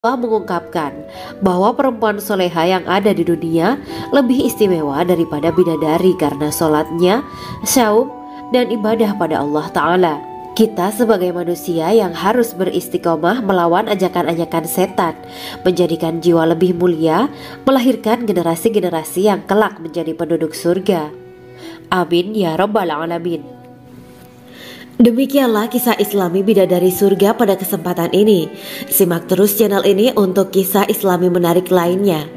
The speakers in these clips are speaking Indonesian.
Allah mengungkapkan bahwa perempuan soleha yang ada di dunia lebih istimewa daripada bidadari karena sholatnya, syaum, dan ibadah pada Allah Ta'ala. Kita sebagai manusia yang harus beristiqomah melawan ajakan-ajakan setan, menjadikan jiwa lebih mulia, melahirkan generasi-generasi yang kelak menjadi penduduk surga. Amin ya Rabbal Alamin. Demikianlah kisah Islami bidadari surga pada kesempatan ini. Simak terus channel ini untuk kisah Islami menarik lainnya.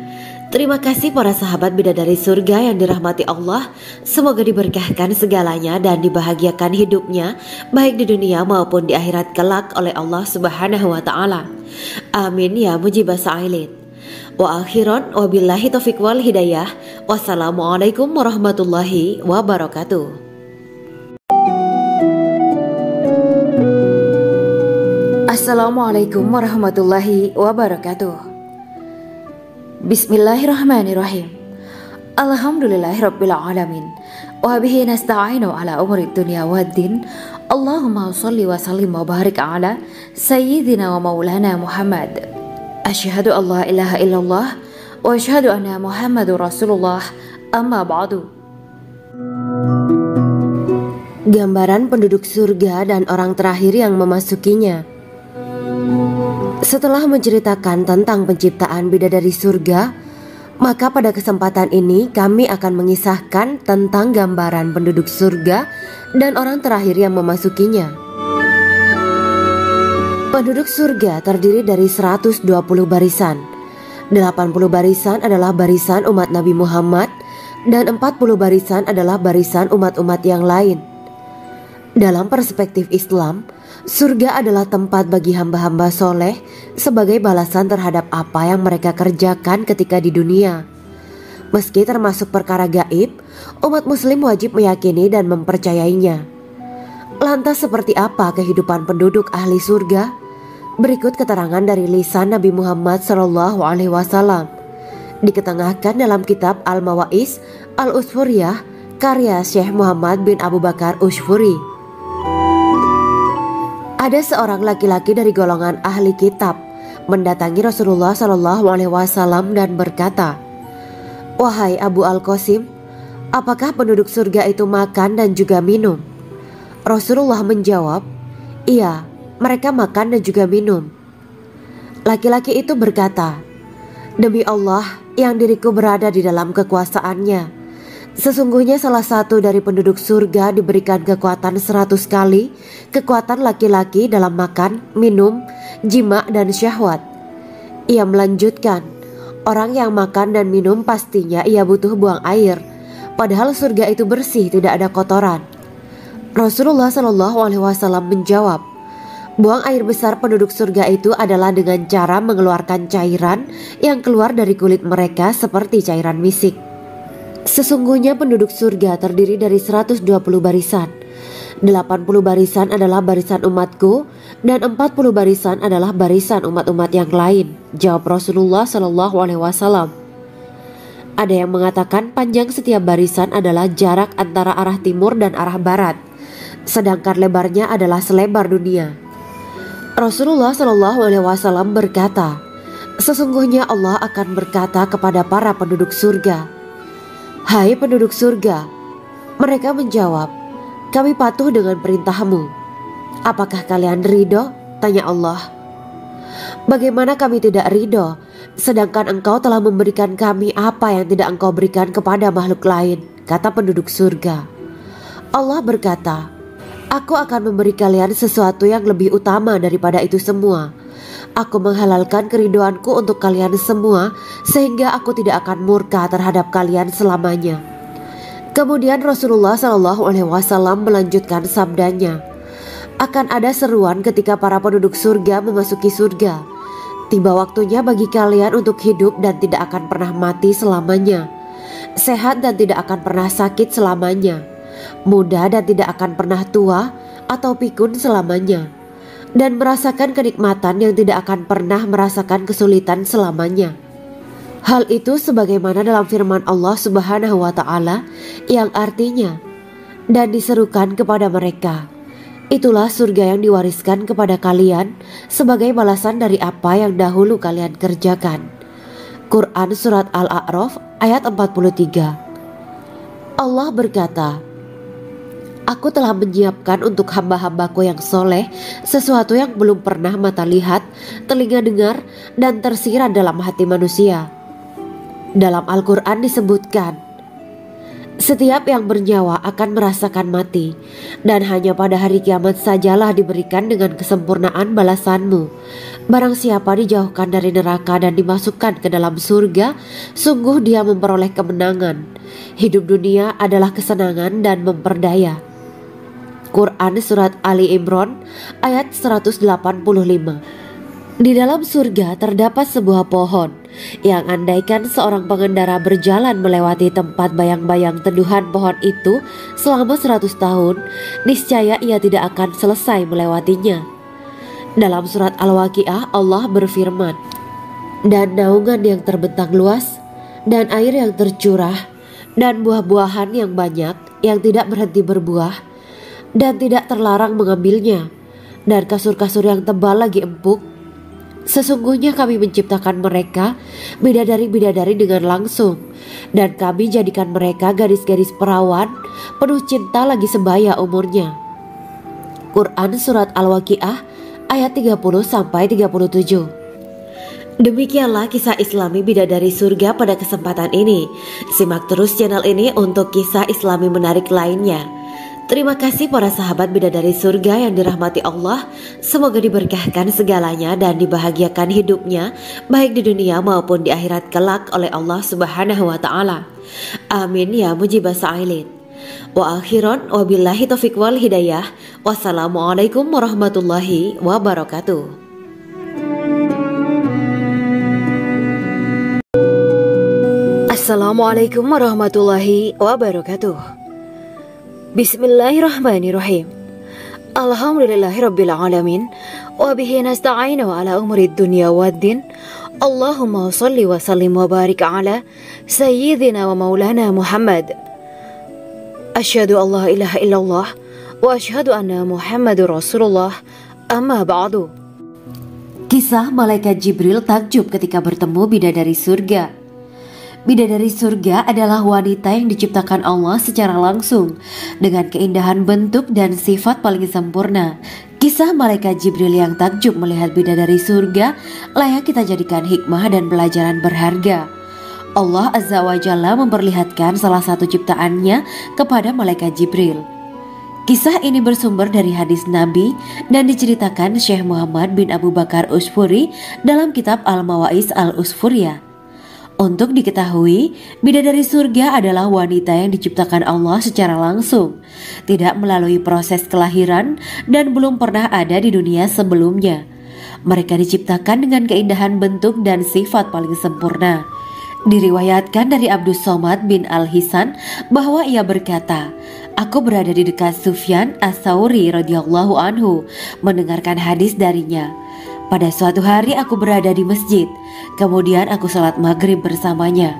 Terima kasih para sahabat bidadari surga yang dirahmati Allah. Semoga diberkahkan segalanya dan dibahagiakan hidupnya, baik di dunia maupun di akhirat kelak oleh Allah Subhanahu wa Ta'ala. Amin ya mujibah sa'ilin. Wa akhiran wabillahi taufiq wal hidayah. Wassalamualaikum warahmatullahi wabarakatuh. Assalamualaikum warahmatullahi wabarakatuh. Bismillahirrahmanirrahim. Alhamdulillahirabbil alamin. Wa bihi nasta'inu ala umuri dunya waddin. Allahumma shalli wa sallim wa barik ala sayyidina wa maulana Muhammad. Asyhadu an la ilaha illallah wa asyhadu anna Muhammadur Rasulullah. Amma ba'du. Gambaran penduduk surga dan orang terakhir yang memasukinya. Setelah menceritakan tentang penciptaan bidadari surga, maka pada kesempatan ini kami akan mengisahkan tentang gambaran penduduk surga dan orang terakhir yang memasukinya. Penduduk surga terdiri dari 120 barisan. 80 barisan adalah barisan umat Nabi Muhammad dan 40 barisan adalah barisan umat-umat yang lain. Dalam perspektif Islam, surga adalah tempat bagi hamba-hamba soleh sebagai balasan terhadap apa yang mereka kerjakan ketika di dunia. Meski termasuk perkara gaib, umat muslim wajib meyakini dan mempercayainya. Lantas seperti apa kehidupan penduduk ahli surga? Berikut keterangan dari lisan Nabi Muhammad SAW, diketengahkan dalam kitab Al-Mawa'is Al-Usfuriyah karya Syekh Muhammad bin Abu Bakar Ushfuri. Ada seorang laki-laki dari golongan ahli kitab mendatangi Rasulullah SAW dan berkata, "Wahai Abu Al-Qasim, apakah penduduk surga itu makan dan juga minum?" Rasulullah menjawab, "Iya, mereka makan dan juga minum." Laki-laki itu berkata, "Demi Allah yang diriku berada di dalam kekuasaannya, sesungguhnya salah satu dari penduduk surga diberikan kekuatan 100 kali kekuatan laki-laki dalam makan, minum, jima, dan syahwat." Ia melanjutkan, "Orang yang makan dan minum pastinya ia butuh buang air, padahal surga itu bersih, tidak ada kotoran." Rasulullah SAW menjawab, "Buang air besar penduduk surga itu adalah dengan cara mengeluarkan cairan yang keluar dari kulit mereka seperti cairan misik." Sesungguhnya penduduk surga terdiri dari 120 barisan. 80 barisan adalah barisan umatku dan 40 barisan adalah barisan umat-umat yang lain, jawab Rasulullah SAW. Ada yang mengatakan panjang setiap barisan adalah jarak antara arah timur dan arah barat, sedangkan lebarnya adalah selebar dunia. Rasulullah SAW berkata, "Sesungguhnya Allah akan berkata kepada para penduduk surga, 'Hai penduduk surga,' mereka menjawab, 'Kami patuh dengan perintahmu.' 'Apakah kalian ridho?' tanya Allah. 'Bagaimana kami tidak ridho, sedangkan engkau telah memberikan kami apa yang tidak engkau berikan kepada makhluk lain,' kata penduduk surga. Allah berkata, 'Aku akan memberi kalian sesuatu yang lebih utama daripada itu semua. Aku menghalalkan keridoanku untuk kalian semua sehingga aku tidak akan murka terhadap kalian selamanya.'" Kemudian Rasulullah SAW melanjutkan sabdanya, "Akan ada seruan ketika para penduduk surga memasuki surga. Tiba waktunya bagi kalian untuk hidup dan tidak akan pernah mati selamanya, sehat dan tidak akan pernah sakit selamanya, muda dan tidak akan pernah tua atau pikun selamanya, dan merasakan kenikmatan yang tidak akan pernah merasakan kesulitan selamanya." Hal itu sebagaimana dalam firman Allah Subhanahu wa Ta'ala yang artinya, "Dan diserukan kepada mereka, Itulah surga yang diwariskan kepada kalian sebagai balasan dari apa yang dahulu kalian kerjakan. Quran Surat Al-A'raf ayat 43. Allah berkata, Aku telah menyiapkan untuk hamba-hambaku yang soleh sesuatu yang belum pernah mata lihat, telinga dengar, dan tersirat dalam hati manusia. Dalam Al-Quran disebutkan, setiap yang bernyawa akan merasakan mati, dan hanya pada hari kiamat sajalah diberikan dengan kesempurnaan balasanmu. Barang siapa dijauhkan dari neraka dan dimasukkan ke dalam surga, sungguh dia memperoleh kemenangan. Hidup dunia adalah kesenangan dan memperdaya. Quran Surat Ali Imran ayat 185. Di dalam surga terdapat sebuah pohon yang andaikan seorang pengendara berjalan melewati tempat bayang-bayang teduhan pohon itu selama 100 tahun, niscaya ia tidak akan selesai melewatinya. Dalam surat Al-Waqiah Allah berfirman, dan naungan yang terbentang luas, dan air yang tercurah, dan buah-buahan yang banyak yang tidak berhenti berbuah, dan tidak terlarang mengambilnya, dan kasur-kasur yang tebal lagi empuk. Sesungguhnya kami menciptakan mereka bidadari-bidadari dengan langsung, dan kami jadikan mereka gadis-gadis perawan penuh cinta lagi sebaya umurnya. Quran Surat Al-Waqiah ayat 30-37. Demikianlah kisah Islami bidadari surga pada kesempatan ini. Simak terus channel ini untuk kisah Islami menarik lainnya. Terima kasih para sahabat bidadari surga yang dirahmati Allah. Semoga diberkahkan segalanya dan dibahagiakan hidupnya baik di dunia maupun di akhirat kelak oleh Allah Subhanahu wa taala. Amin ya mujibah sa'ilin. Wa akhiran wabillahi taufiq wal hidayah. Wassalamualaikum warahmatullahi wabarakatuh. Assalamualaikum warahmatullahi wabarakatuh. Bismillahirrahmanirrahim. Alhamdulillahirabbil alamin wa bihi nasta'inu ala umuri dunya waddin. Allahumma shalli wa sallim wa barik ala sayyidina wa maulana Muhammad. Asyhadu an la ilaha illallah wa asyhadu anna Muhammadur Rasulullah. Amma ba'du. Kisah malaikat Jibril takjub ketika bertemu bidadari surga. Bidadari surga adalah wanita yang diciptakan Allah secara langsung dengan keindahan bentuk dan sifat paling sempurna. Kisah malaikat Jibril yang takjub melihat bidadari surga layak kita jadikan hikmah dan pelajaran berharga. Allah Azza wa Jalla memperlihatkan salah satu ciptaannya kepada malaikat Jibril. Kisah ini bersumber dari hadis Nabi dan diceritakan Syekh Muhammad bin Abu Bakar Usfuri dalam kitab Al-Mawaiz Al-Usfuriyah. Untuk diketahui, bidadari surga adalah wanita yang diciptakan Allah secara langsung, tidak melalui proses kelahiran dan belum pernah ada di dunia sebelumnya. Mereka diciptakan dengan keindahan bentuk dan sifat paling sempurna. Diriwayatkan dari Abdus Somad bin Al-Hisan bahwa ia berkata, Aku berada di dekat Sufyan As-Sauri radhiyallahu anhu mendengarkan hadis darinya. Pada suatu hari aku berada di masjid, kemudian aku sholat maghrib bersamanya.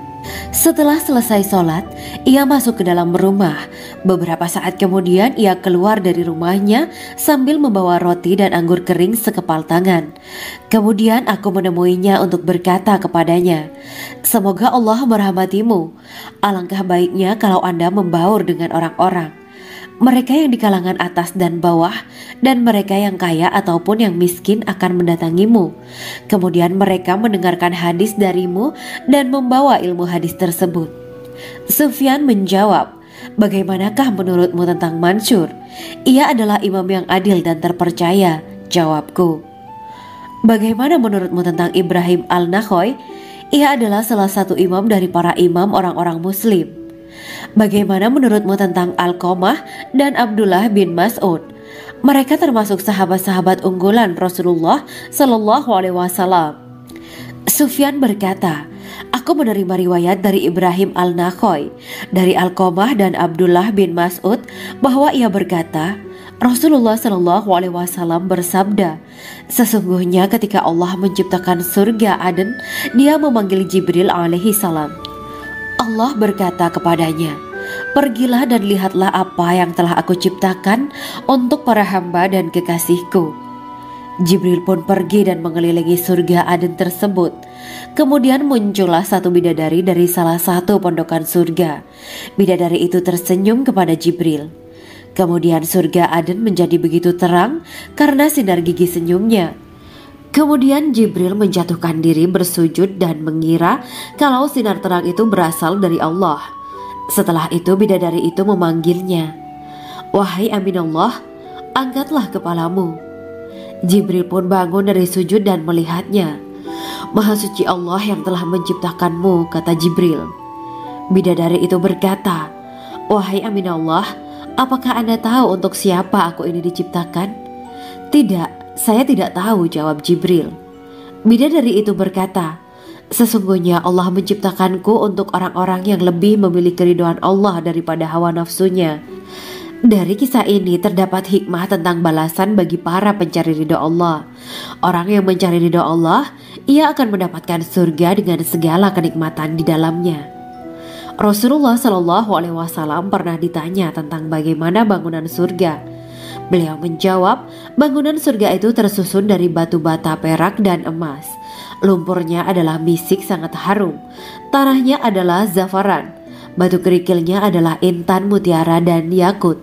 Setelah selesai sholat, ia masuk ke dalam rumah. Beberapa saat kemudian ia keluar dari rumahnya sambil membawa roti dan anggur kering sekepal tangan. Kemudian aku menemuinya untuk berkata kepadanya, Semoga Allah merahmatimu. Alangkah baiknya kalau Anda membaur dengan orang-orang. Mereka yang di kalangan atas dan bawah, dan mereka yang kaya ataupun yang miskin akan mendatangimu. Kemudian mereka mendengarkan hadis darimu dan membawa ilmu hadis tersebut. Sufyan menjawab, Bagaimanakah menurutmu tentang Mansur? Ia adalah imam yang adil dan terpercaya. Jawabku. Bagaimana menurutmu tentang Ibrahim Al-Nakhoy? Ia adalah salah satu imam dari para imam orang-orang muslim. Bagaimana menurutmu tentang Alqamah dan Abdullah bin Mas'ud? Mereka termasuk sahabat-sahabat unggulan Rasulullah Sallallahu Alaihi Wasallam. Sufyan berkata, Aku menerima riwayat dari Ibrahim Al-Nakhoy, dari Alqamah dan Abdullah bin Mas'ud bahwa ia berkata, Rasulullah Sallallahu Alaihi Wasallam bersabda, Sesungguhnya ketika Allah menciptakan surga Aden, Dia memanggil Jibril alaihi salam. Allah berkata kepadanya, Pergilah dan lihatlah apa yang telah aku ciptakan untuk para hamba dan kekasihku. Jibril pun pergi dan mengelilingi surga Aden tersebut. Kemudian muncullah satu bidadari dari salah satu pondokan surga. Bidadari itu tersenyum kepada Jibril. Kemudian surga Aden menjadi begitu terang karena sinar gigi senyumnya. Kemudian Jibril menjatuhkan diri bersujud dan mengira kalau sinar terang itu berasal dari Allah. Setelah itu bidadari itu memanggilnya, "Wahai Aminullah, angkatlah kepalamu." Jibril pun bangun dari sujud dan melihatnya. "Maha suci Allah yang telah menciptakanmu," kata Jibril. Bidadari itu berkata, "Wahai Aminullah, apakah Anda tahu untuk siapa aku ini diciptakan?" "Tidak, saya tidak tahu," jawab Jibril. Bidadari itu berkata, "Sesungguhnya Allah menciptakanku untuk orang-orang yang lebih memilih keridhaan Allah daripada hawa nafsunya." Dari kisah ini terdapat hikmah tentang balasan bagi para pencari ridho Allah. Orang yang mencari ridho Allah, ia akan mendapatkan surga dengan segala kenikmatan di dalamnya. Rasulullah Shallallahu Alaihi Wasallam pernah ditanya tentang bagaimana bangunan surga. Beliau menjawab, bangunan surga itu tersusun dari batu bata, perak, dan emas. Lumpurnya adalah misik sangat harum, tanahnya adalah zafaran, batu kerikilnya adalah intan, mutiara, dan yakut.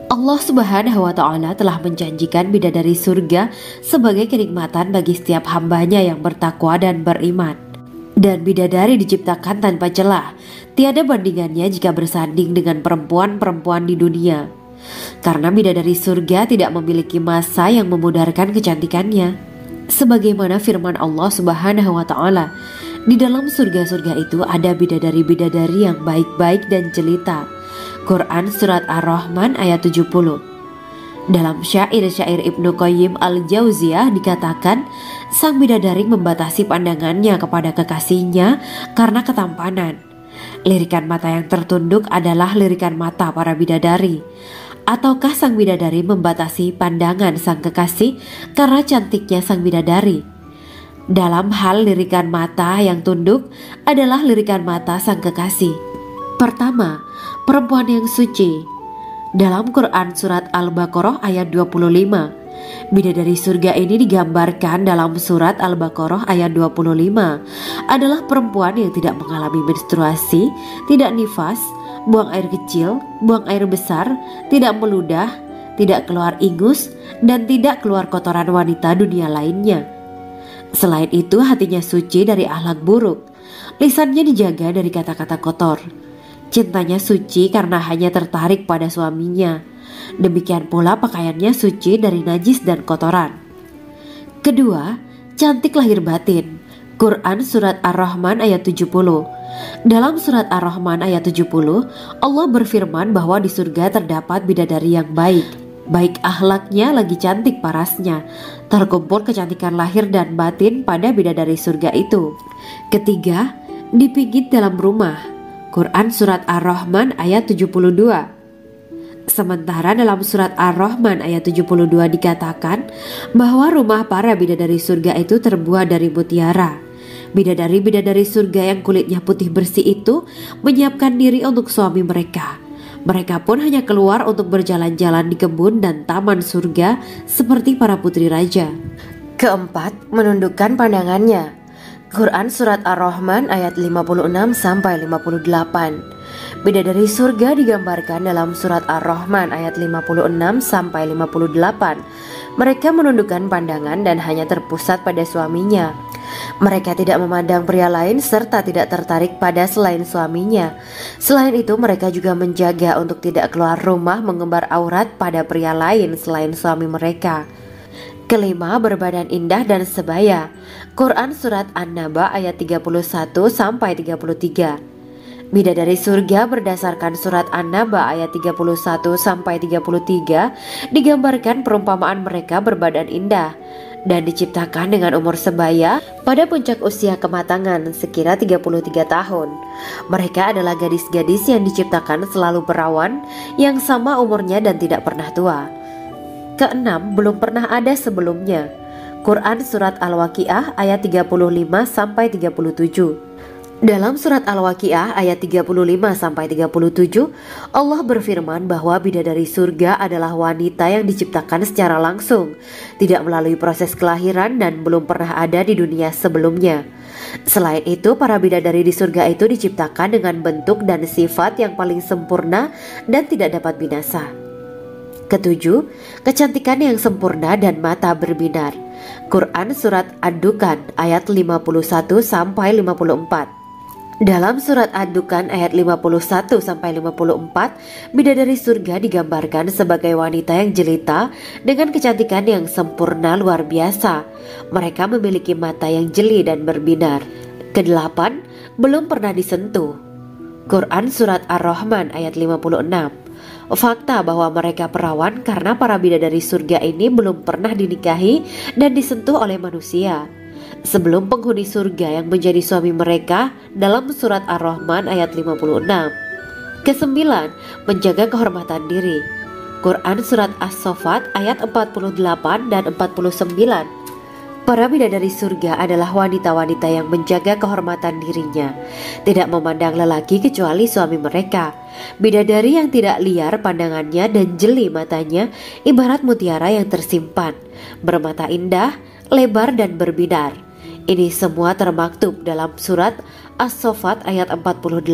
Allah Subhanahu wa Ta'ala telah menjanjikan bidadari surga sebagai kenikmatan bagi setiap hambanya yang bertakwa dan beriman. Dan bidadari diciptakan tanpa celah, tiada bandingannya jika bersanding dengan perempuan-perempuan di dunia. Karena bidadari surga tidak memiliki masa yang memudarkan kecantikannya. Sebagaimana firman Allah Subhanahu wa Ta'ala, di dalam surga-surga itu ada bidadari-bidadari yang baik-baik dan jelita. Quran Surat Ar-Rahman ayat 70. Dalam syair-syair Ibnu Qayyim Al-Jauziyah dikatakan, sang bidadari membatasi pandangannya kepada kekasihnya karena ketampanan. Lirikan mata yang tertunduk adalah lirikan mata para bidadari. Ataukah sang bidadari membatasi pandangan sang kekasih karena cantiknya sang bidadari? Dalam hal lirikan mata yang tunduk adalah lirikan mata sang kekasih. Pertama, perempuan yang suci. Dalam Quran Surat Al-Baqarah ayat 25, bidadari surga ini digambarkan dalam Surat Al-Baqarah ayat 25 adalah perempuan yang tidak mengalami menstruasi, tidak nifas, buang air kecil, buang air besar, tidak meludah, tidak keluar ingus, dan tidak keluar kotoran wanita dunia lainnya. Selain itu, hatinya suci dari akhlak buruk, lisannya dijaga dari kata-kata kotor. Cintanya suci karena hanya tertarik pada suaminya. Demikian pula pakaiannya suci dari najis dan kotoran. Kedua, cantik lahir batin. Quran Surat Ar-Rahman ayat 70. Dalam Surat Ar-Rahman ayat 70, Allah berfirman bahwa di surga terdapat bidadari yang baik. Baik akhlaknya lagi cantik parasnya. Terkumpul kecantikan lahir dan batin pada bidadari surga itu. Ketiga, dipijit dalam rumah. Quran Surat Ar-Rahman ayat 72. Sementara dalam Surat Ar-Rahman ayat 72 dikatakan bahwa rumah para bidadari surga itu terbuat dari mutiara. Bidadari-bidadari surga yang kulitnya putih bersih itu menyiapkan diri untuk suami mereka. Mereka pun hanya keluar untuk berjalan-jalan di kebun dan taman surga seperti para putri raja. Keempat, menundukkan pandangannya. Quran Surat Ar-Rahman ayat 56-58. Bidadari surga digambarkan dalam Surat Ar-Rahman ayat 56-58. Mereka menundukkan pandangan dan hanya terpusat pada suaminya. Mereka tidak memandang pria lain serta tidak tertarik pada selain suaminya. Selain itu, mereka juga menjaga untuk tidak keluar rumah mengembar aurat pada pria lain selain suami mereka. Kelima, berbadan indah dan sebaya. Quran Surat An-Naba ayat 31-33. Bidadari surga berdasarkan Surat An-Naba ayat 31-33 digambarkan perumpamaan mereka berbadan indah dan diciptakan dengan umur sebaya pada puncak usia kematangan sekira 33 tahun. Mereka adalah gadis-gadis yang diciptakan selalu perawan yang sama umurnya dan tidak pernah tua. Keenam, belum pernah ada sebelumnya. Quran Surat Al-Waqiah ayat 35-37. Dalam surat Al-Waqiah ayat 35-37, Allah berfirman bahwa bidadari surga adalah wanita yang diciptakan secara langsung, tidak melalui proses kelahiran dan belum pernah ada di dunia sebelumnya. Selain itu, para bidadari di surga itu diciptakan dengan bentuk dan sifat yang paling sempurna dan tidak dapat binasa. Ketujuh, kecantikan yang sempurna dan mata berbinar. Quran Surat Ad-Dukhan ayat 51-54. Dalam surat Ad-Dukhan ayat 51-54, bidadari surga digambarkan sebagai wanita yang jelita dengan kecantikan yang sempurna luar biasa. Mereka memiliki mata yang jeli dan berbinar. Kedelapan, belum pernah disentuh. Quran Surat Ar-Rahman ayat 56. Fakta bahwa mereka perawan karena para bidadari surga ini belum pernah dinikahi dan disentuh oleh manusia sebelum penghuni surga yang menjadi suami mereka dalam surat Ar-Rahman ayat 56. Kesembilan, menjaga kehormatan diri. Quran Surat As-Saffat ayat 48 dan 49. Para bidadari surga adalah wanita-wanita yang menjaga kehormatan dirinya, tidak memandang lelaki kecuali suami mereka. Bidadari yang tidak liar pandangannya dan jeli matanya ibarat mutiara yang tersimpan, bermata indah, lebar dan berbinar. Ini semua termaktub dalam surat As-Saffat ayat 48-49.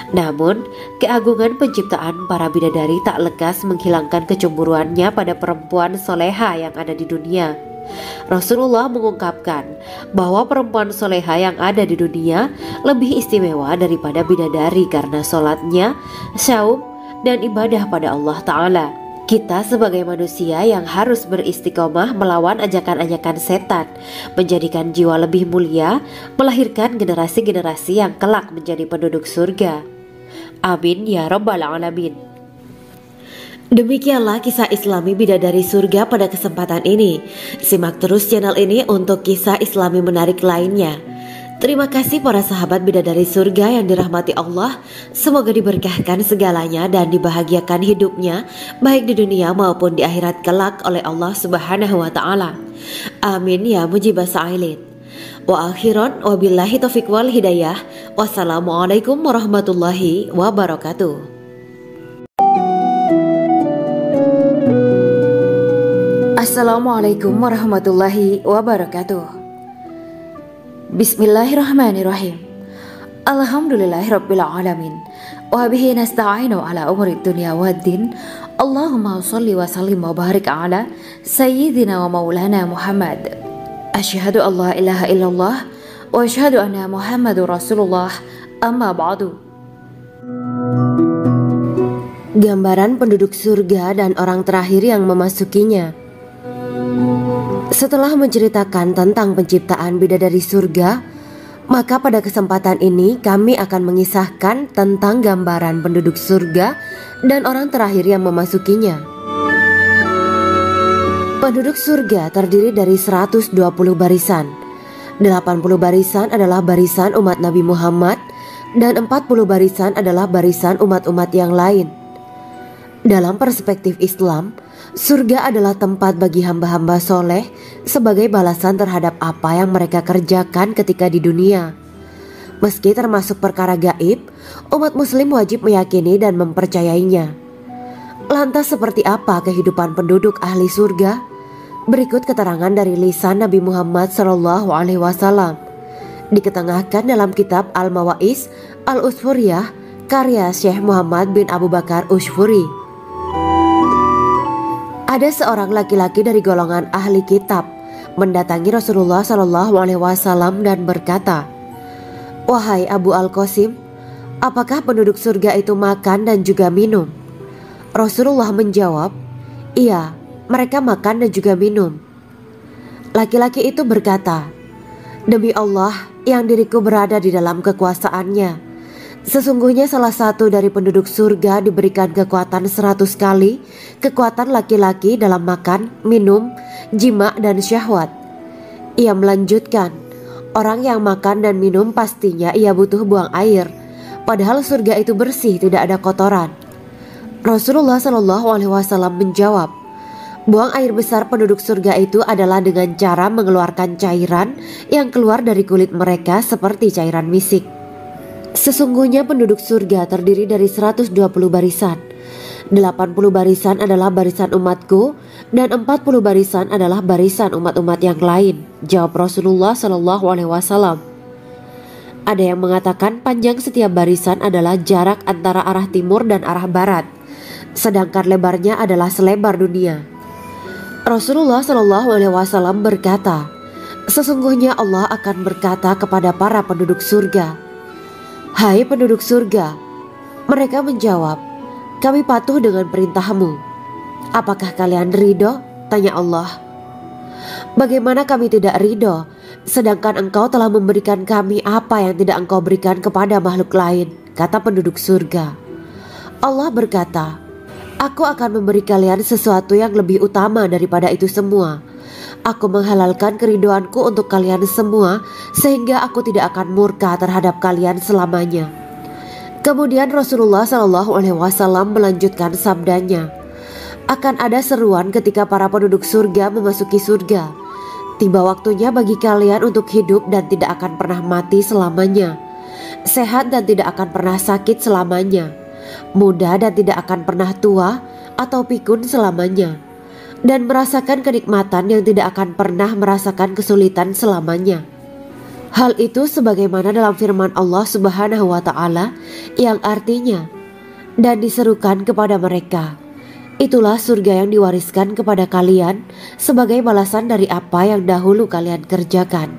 Namun, keagungan penciptaan para bidadari tak lekas menghilangkan kecemburuannya pada perempuan soleha yang ada di dunia. Rasulullah mengungkapkan bahwa perempuan soleha yang ada di dunia lebih istimewa daripada bidadari karena sholatnya, syaum, dan ibadah pada Allah Ta'ala. Kita sebagai manusia yang harus beristiqomah melawan ajakan-ajakan setan, menjadikan jiwa lebih mulia, melahirkan generasi-generasi yang kelak menjadi penduduk surga. Amin ya Rabbal Alamin. Demikianlah kisah Islami bidadari surga pada kesempatan ini. Simak terus channel ini untuk kisah Islami menarik lainnya. Terima kasih para sahabat bidadari surga yang dirahmati Allah. Semoga diberkahkan segalanya dan dibahagiakan hidupnya baik di dunia maupun di akhirat kelak oleh Allah Subhanahu wa Ta'ala. Amin ya mujibah sa'ilin. Wa akhiran wabillahi taufiq wal hidayah. Wassalamualaikum warahmatullahi wabarakatuh. Assalamualaikum warahmatullahi wabarakatuh. Bismillahirrahmanirrahim. Alhamdulillahirabbil alamin. Wa bihi nasta'inu ala umuri dunya waddin. Allahumma shalli wa sallim wa barik ala sayyidina wa maulana Muhammad. Asyhadu an la ilaha illallah wa asyhadu anna Muhammadur Rasulullah. Amma ba'du. Gambaran penduduk surga dan orang terakhir yang memasukinya. Setelah menceritakan tentang penciptaan bidadari surga, maka pada kesempatan ini kami akan mengisahkan tentang gambaran penduduk surga dan orang terakhir yang memasukinya. Penduduk surga terdiri dari 120 barisan. 80 barisan adalah barisan umat Nabi Muhammad dan 40 barisan adalah barisan umat-umat yang lain. Dalam perspektif Islam, surga adalah tempat bagi hamba-hamba soleh sebagai balasan terhadap apa yang mereka kerjakan ketika di dunia. Meski termasuk perkara gaib, umat muslim wajib meyakini dan mempercayainya. Lantas seperti apa kehidupan penduduk ahli surga? Berikut keterangan dari lisan Nabi Muhammad SAW, diketengahkan dalam kitab Al-Mawa'is Al-Usfuriyah karya Syekh Muhammad bin Abu Bakar Ushfuri. Ada seorang laki-laki dari golongan ahli kitab mendatangi Rasulullah SAW dan berkata, "Wahai Abu Al-Qasim, apakah penduduk surga itu makan dan juga minum?" Rasulullah menjawab, "Iya, mereka makan dan juga minum." Laki-laki itu berkata, "Demi Allah yang diriku berada di dalam kekuasaannya, sesungguhnya salah satu dari penduduk surga diberikan kekuatan 100 kali kekuatan laki-laki dalam makan, minum, jima, dan syahwat." Ia melanjutkan, "Orang yang makan dan minum pastinya ia butuh buang air, padahal surga itu bersih, tidak ada kotoran." Rasulullah SAW menjawab, Buang air besar penduduk surga itu adalah dengan cara mengeluarkan cairan yang keluar dari kulit mereka seperti cairan misik. Sesungguhnya penduduk surga terdiri dari 120 barisan. 80 barisan adalah barisan umatku dan 40 barisan adalah barisan umat-umat yang lain, jawab Rasulullah SAW. Ada yang mengatakan panjang setiap barisan adalah jarak antara arah timur dan arah barat, sedangkan lebarnya adalah selebar dunia. Rasulullah SAW berkata, sesungguhnya Allah akan berkata kepada para penduduk surga, "Hai penduduk surga." Mereka menjawab, "Kami patuh dengan perintahmu." "Apakah kalian ridho?" tanya Allah. "Bagaimana kami tidak ridho, sedangkan engkau telah memberikan kami apa yang tidak engkau berikan kepada makhluk lain," kata penduduk surga. Allah berkata, "Aku akan memberi kalian sesuatu yang lebih utama daripada itu semua. Aku menghalalkan keridoanku untuk kalian semua sehingga aku tidak akan murka terhadap kalian selamanya." Kemudian Rasulullah SAW melanjutkan sabdanya, "Akan ada seruan ketika para penduduk surga memasuki surga. Tiba waktunya bagi kalian untuk hidup dan tidak akan pernah mati selamanya, sehat dan tidak akan pernah sakit selamanya, muda dan tidak akan pernah tua atau pikun selamanya, dan merasakan kenikmatan yang tidak akan pernah merasakan kesulitan selamanya." Hal itu sebagaimana dalam firman Allah Subhanahu wa Ta'ala yang artinya, "Dan diserukan kepada mereka, itulah surga yang diwariskan kepada kalian sebagai balasan dari apa yang dahulu kalian kerjakan."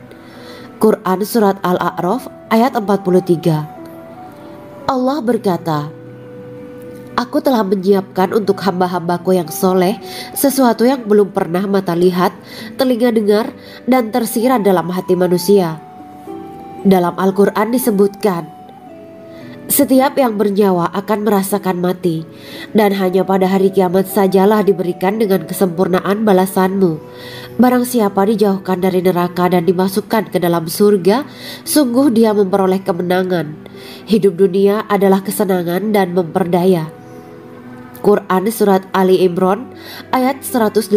Quran Surat Al-A'raf ayat 43. Allah berkata, "Aku telah menyiapkan untuk hamba-hambaku yang soleh sesuatu yang belum pernah mata lihat, telinga dengar, dan tersirat dalam hati manusia." Dalam Al-Quran disebutkan, setiap yang bernyawa akan merasakan mati, dan hanya pada hari kiamat sajalah diberikan dengan kesempurnaan balasanmu. Barang siapa dijauhkan dari neraka dan dimasukkan ke dalam surga, sungguh dia memperoleh kemenangan. Hidup dunia adalah kesenangan dan memperdaya. Quran Surat Ali Imran ayat 185.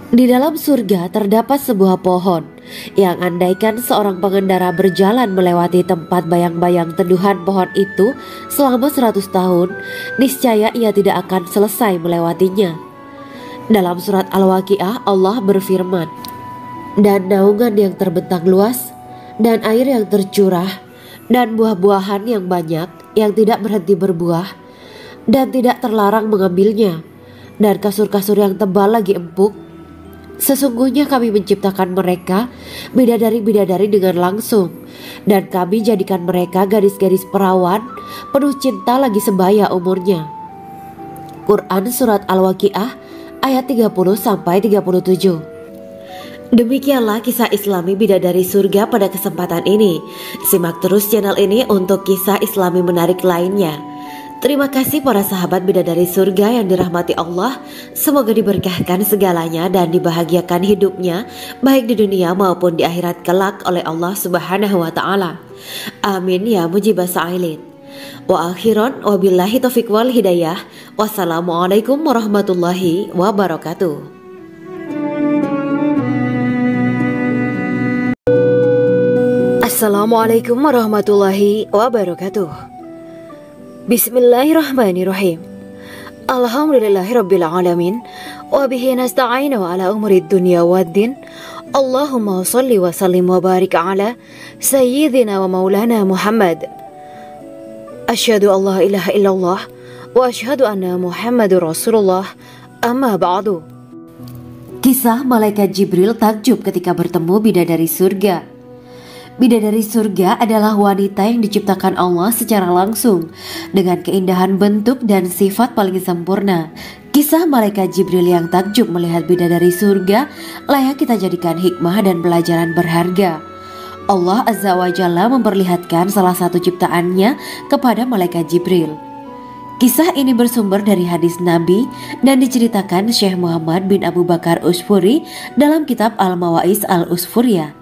Di dalam surga terdapat sebuah pohon yang andaikan seorang pengendara berjalan melewati tempat bayang-bayang teduhan pohon itu selama 100 tahun, niscaya ia tidak akan selesai melewatinya. Dalam surat Al-Waqiah Allah berfirman, "Dan naungan yang terbentang luas, dan air yang tercurah, dan buah-buahan yang banyak yang tidak berhenti berbuah, dan tidak terlarang mengambilnya, dan kasur-kasur yang tebal lagi empuk. Sesungguhnya kami menciptakan mereka bidadari-bidadari dengan langsung, dan kami jadikan mereka gadis-gadis perawan penuh cinta lagi sebaya umurnya." Quran Surat Al-Waqiah ayat 30-37. Demikianlah kisah Islami bidadari surga pada kesempatan ini. Simak terus channel ini untuk kisah Islami menarik lainnya. Terima kasih para sahabat bidadari surga yang dirahmati Allah. Semoga diberkahkan segalanya dan dibahagiakan hidupnya baik di dunia maupun di akhirat kelak oleh Allah Subhanahu wa Ta'ala. Amin ya mujibah sa'ilin. Wa akhiran wabillahi taufiq wal hidayah. Wassalamualaikum warahmatullahi wabarakatuh. Assalamualaikum warahmatullahi wabarakatuh. Bismillahirrahmanirrahim. Alhamdulillahirabbil alamin wa bihi nasta'inu ala umuri dunya waddin. Allahumma shalli wa sallim wa barik ala sayyidina wa maulana Muhammad. Asyhadu an la ilaha illallah wa asyhadu anna Muhammadur Rasulullah. Amma ba'du. Kisah malaikat Jibril takjub ketika bertemu bidadari surga. Bidadari surga adalah wanita yang diciptakan Allah secara langsung dengan keindahan bentuk dan sifat paling sempurna. Kisah malaikat Jibril yang takjub melihat bidadari surga layak kita jadikan hikmah dan pelajaran berharga. Allah Azza wa Jalla memperlihatkan salah satu ciptaannya kepada malaikat Jibril. Kisah ini bersumber dari hadis Nabi dan diceritakan Syekh Muhammad bin Abu Bakar Usfuri dalam kitab Al-Mawaiz Al-Usfuriyah.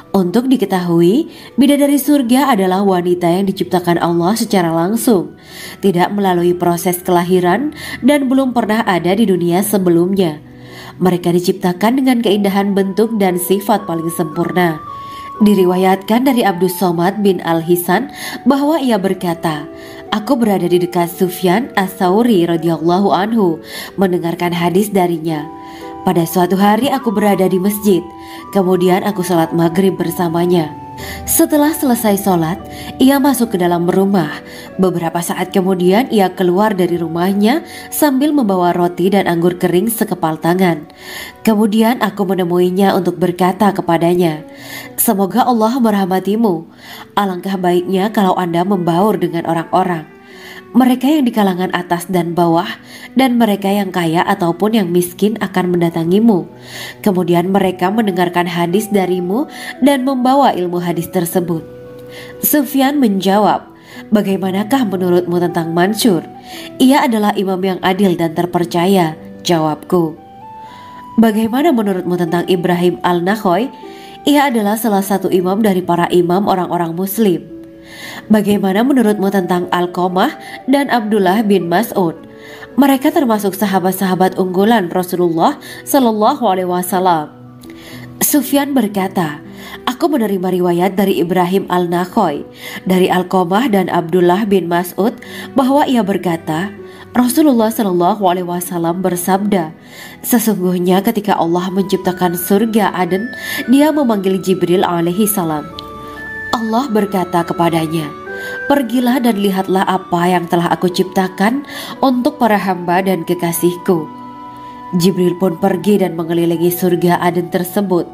Untuk diketahui, bidadari surga adalah wanita yang diciptakan Allah secara langsung, tidak melalui proses kelahiran dan belum pernah ada di dunia sebelumnya. Mereka diciptakan dengan keindahan bentuk dan sifat paling sempurna. Diriwayatkan dari Abdus Somad bin Al-Hisan bahwa ia berkata, "Aku berada di dekat Sufyan Ats-Tsauri radhiyallahu anhu mendengarkan hadis darinya. Pada suatu hari aku berada di masjid, kemudian aku sholat maghrib bersamanya. Setelah selesai sholat, ia masuk ke dalam rumah. Beberapa saat kemudian ia keluar dari rumahnya sambil membawa roti dan anggur kering sekepal tangan. Kemudian aku menemuinya untuk berkata kepadanya, 'Semoga Allah merahmatimu. Alangkah baiknya kalau Anda membaur dengan orang-orang, mereka yang di kalangan atas dan bawah, dan mereka yang kaya ataupun yang miskin akan mendatangimu. Kemudian mereka mendengarkan hadis darimu dan membawa ilmu hadis tersebut.' Sufyan menjawab, 'Bagaimanakah menurutmu tentang Mansur? Ia adalah imam yang adil dan terpercaya.' Jawabku. 'Bagaimana menurutmu tentang Ibrahim Al-Nakhoy? Ia adalah salah satu imam dari para imam orang-orang muslim.' 'Bagaimana menurutmu tentang Alqamah dan Abdullah bin Mas'ud? Mereka termasuk sahabat-sahabat unggulan Rasulullah Shallallahu Alaihi Wasallam.' Sufyan berkata, 'Aku menerima riwayat dari Ibrahim Al-Nakhoy, dari Alqamah dan Abdullah bin Mas'ud bahwa ia berkata, Rasulullah Shallallahu Alaihi Wasallam bersabda, sesungguhnya ketika Allah menciptakan surga Aden, Dia memanggil Jibril alaihi salam. Allah berkata kepadanya, pergilah dan lihatlah apa yang telah aku ciptakan untuk para hamba dan kekasihku. Jibril pun pergi dan mengelilingi surga Aden tersebut.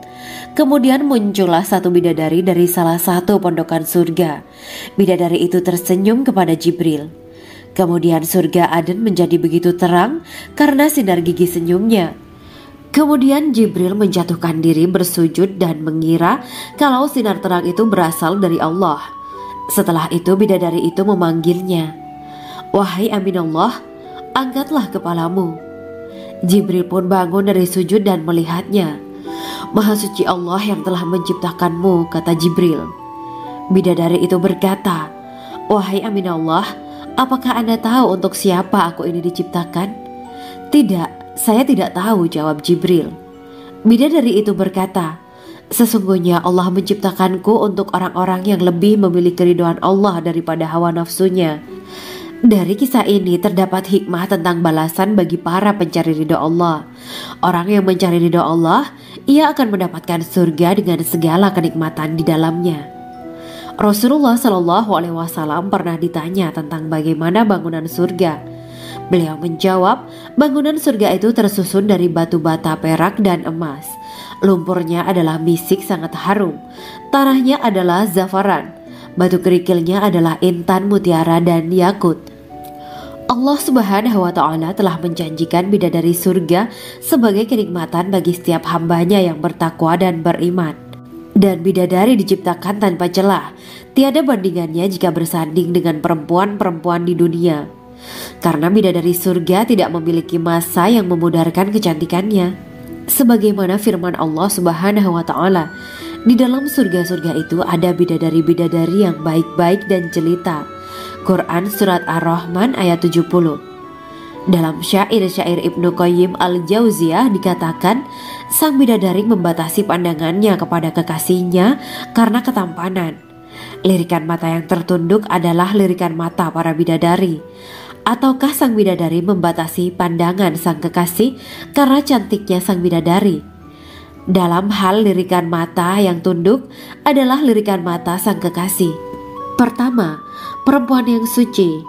Kemudian muncullah satu bidadari dari salah satu pondokan surga. Bidadari itu tersenyum kepada Jibril. Kemudian surga Aden menjadi begitu terang karena sinar gigi senyumnya. Kemudian Jibril menjatuhkan diri bersujud dan mengira kalau sinar terang itu berasal dari Allah. Setelah itu bidadari itu memanggilnya, wahai Aminullah, angkatlah kepalamu. Jibril pun bangun dari sujud dan melihatnya. Maha suci Allah yang telah menciptakanmu, kata Jibril. Bidadari itu berkata, wahai Aminullah, apakah Anda tahu untuk siapa aku ini diciptakan? Tidak, saya tidak tahu, jawab Jibril. Bidadari itu berkata, sesungguhnya Allah menciptakanku untuk orang-orang yang lebih memilih keridhaan Allah daripada hawa nafsunya. Dari kisah ini terdapat hikmah tentang balasan bagi para pencari ridho Allah. Orang yang mencari ridho Allah, ia akan mendapatkan surga dengan segala kenikmatan di dalamnya. Rasulullah Shallallahu Alaihi Wasallam pernah ditanya tentang bagaimana bangunan surga. Beliau menjawab, bangunan surga itu tersusun dari batu bata, perak, dan emas. Lumpurnya adalah misik sangat harum, tanahnya adalah zafaran, batu kerikilnya adalah intan, mutiara, dan yakut. Allah Subhanahu wa Ta'ala telah menjanjikan bidadari surga sebagai kenikmatan bagi setiap hambanya yang bertakwa dan beriman. Dan bidadari diciptakan tanpa celah, tiada bandingannya jika bersanding dengan perempuan-perempuan di dunia. Karena bidadari surga tidak memiliki masa yang memudarkan kecantikannya. Sebagaimana firman Allah Subhanahu wa Ta'ala, di dalam surga-surga itu ada bidadari-bidadari yang baik-baik dan jelita. Quran Surat Ar-Rahman ayat 70. Dalam syair-syair Ibnu Qayyim Al-Jauziyah dikatakan, sang bidadari membatasi pandangannya kepada kekasihnya karena ketampanan. Lirikan mata yang tertunduk adalah lirikan mata para bidadari. Ataukah sang bidadari membatasi pandangan sang kekasih karena cantiknya sang bidadari? Dalam hal lirikan mata yang tunduk adalah lirikan mata sang kekasih. Pertama, perempuan yang suci.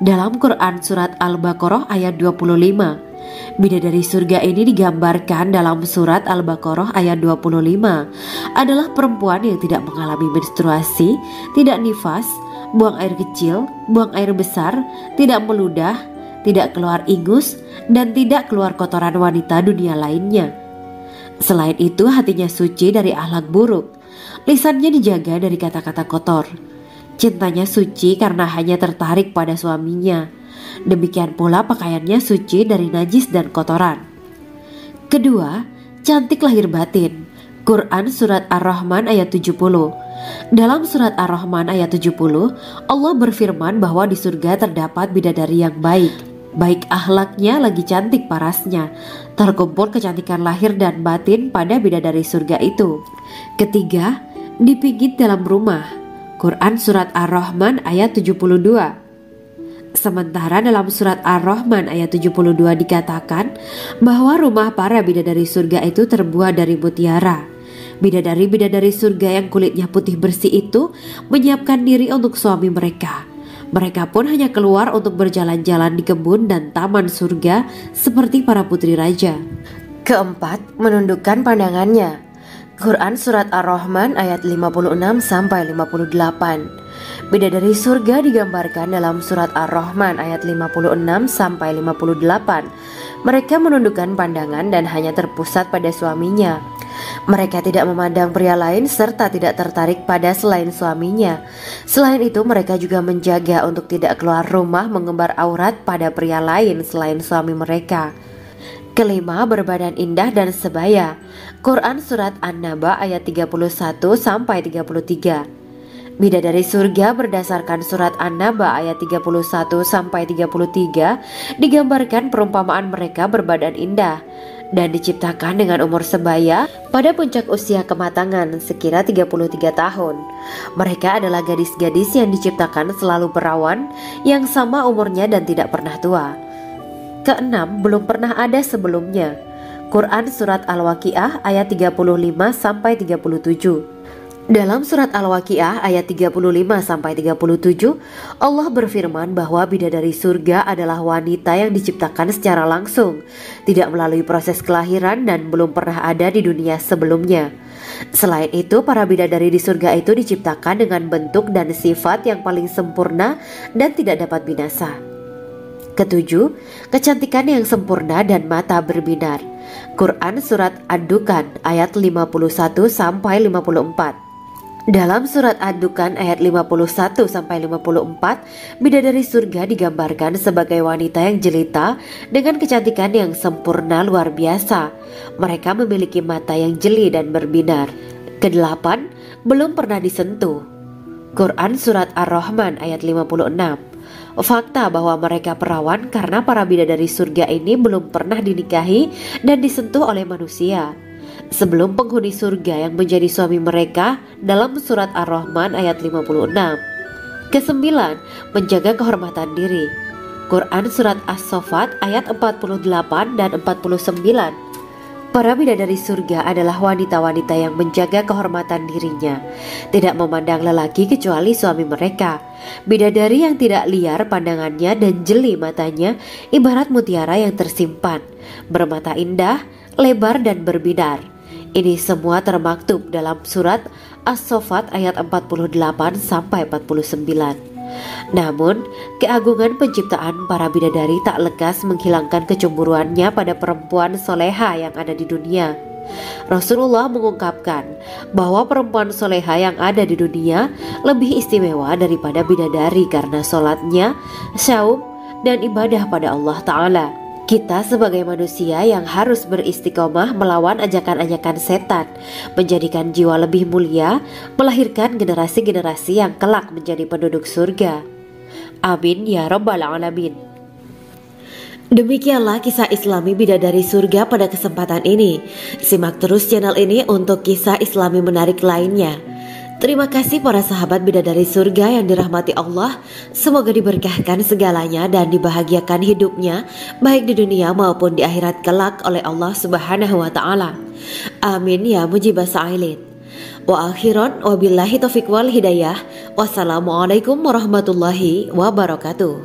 Dalam Quran Surat Al-Baqarah ayat 25, bidadari surga ini digambarkan dalam Surat Al-Baqarah ayat 25 adalah perempuan yang tidak mengalami menstruasi, tidak nifas, buang air kecil, buang air besar, tidak meludah, tidak keluar ingus, dan tidak keluar kotoran wanita dunia lainnya. Selain itu hatinya suci dari akhlak buruk, lisannya dijaga dari kata-kata kotor. Cintanya suci karena hanya tertarik pada suaminya. Demikian pula pakaiannya suci dari najis dan kotoran. Kedua, cantik lahir batin. Quran Surat Ar-Rahman ayat 70. Dalam Surat Ar-Rahman ayat 70, Allah berfirman bahwa di surga terdapat bidadari yang baik. Baik akhlaknya lagi cantik parasnya. Terkumpul kecantikan lahir dan batin pada bidadari surga itu. Ketiga, dipijit dalam rumah. Quran Surat Ar-Rahman ayat 72. Sementara dalam Surat Ar-Rahman ayat 72 dikatakan bahwa rumah para bidadari surga itu terbuat dari mutiara. Bidadari-bidadari surga yang kulitnya putih bersih itu menyiapkan diri untuk suami mereka. Mereka pun hanya keluar untuk berjalan-jalan di kebun dan taman surga seperti para putri raja. Keempat, menundukkan pandangannya. Quran Surat Ar-Rahman ayat 56-58. Bidadari surga digambarkan dalam Surat Ar-Rahman ayat 56-58. Mereka menundukkan pandangan dan hanya terpusat pada suaminya. Mereka tidak memandang pria lain serta tidak tertarik pada selain suaminya. Selain itu mereka juga menjaga untuk tidak keluar rumah mengembar aurat pada pria lain selain suami mereka. Kelima, berbadan indah dan sebaya. Quran Surat An-Naba ayat 31-33. Bidadari surga berdasarkan Surat An-Naba ayat 31-33 digambarkan perumpamaan mereka berbadan indah dan diciptakan dengan umur sebaya pada puncak usia kematangan sekira 33 tahun. Mereka adalah gadis-gadis yang diciptakan selalu perawan yang sama umurnya dan tidak pernah tua. Keenam, belum pernah ada sebelumnya. Quran Surat Al-Waqiah ayat 35-37. Dalam Surat Al-Waqiah ayat 35-37, Allah berfirman bahwa bidadari surga adalah wanita yang diciptakan secara langsung, tidak melalui proses kelahiran dan belum pernah ada di dunia sebelumnya. Selain itu, para bidadari di surga itu diciptakan dengan bentuk dan sifat yang paling sempurna dan tidak dapat binasa. Ketujuh, kecantikan yang sempurna dan mata berbinar. Quran Surat Ad-Dukan ayat 51-54. Dalam Surat Ad-Dukan ayat 51-54, bidadari surga digambarkan sebagai wanita yang jelita dengan kecantikan yang sempurna luar biasa. Mereka memiliki mata yang jeli dan berbinar. Kedelapan, belum pernah disentuh. Quran Surat Ar-Rahman ayat 56. Fakta bahwa mereka perawan karena para bidadari surga ini belum pernah dinikahi dan disentuh oleh manusia sebelum penghuni surga yang menjadi suami mereka dalam Surat Ar-Rahman ayat 56. Kesembilan, menjaga kehormatan diri. Quran Surat As-Saffat ayat 48 dan 49. Para bidadari surga adalah wanita-wanita yang menjaga kehormatan dirinya, tidak memandang lelaki kecuali suami mereka. Bidadari yang tidak liar pandangannya dan jeli matanya ibarat mutiara yang tersimpan, bermata indah, lebar dan berbinar. Ini semua termaktub dalam Surat As-Saffat ayat 48-49. Namun, keagungan penciptaan para bidadari tak lekas menghilangkan kecemburuannya pada perempuan soleha yang ada di dunia. Rasulullah mengungkapkan bahwa perempuan soleha yang ada di dunia lebih istimewa daripada bidadari karena sholatnya, syaum, dan ibadah pada Allah Ta'ala. Kita sebagai manusia yang harus beristiqomah melawan ajakan-ajakan setan, menjadikan jiwa lebih mulia, melahirkan generasi-generasi yang kelak menjadi penduduk surga. Amin ya rabbal alamin. Demikianlah kisah Islami bidadari surga pada kesempatan ini. Simak terus channel ini untuk kisah Islami menarik lainnya. Terima kasih para sahabat bidadari surga yang dirahmati Allah. Semoga diberkahkan segalanya dan dibahagiakan hidupnya baik di dunia maupun di akhirat kelak oleh Allah Subhanahu wa taala. Amin ya mujibas sa'ilin. Wa akhiran wabillahi taufiq wal hidayah. Wassalamualaikum warahmatullahi wabarakatuh.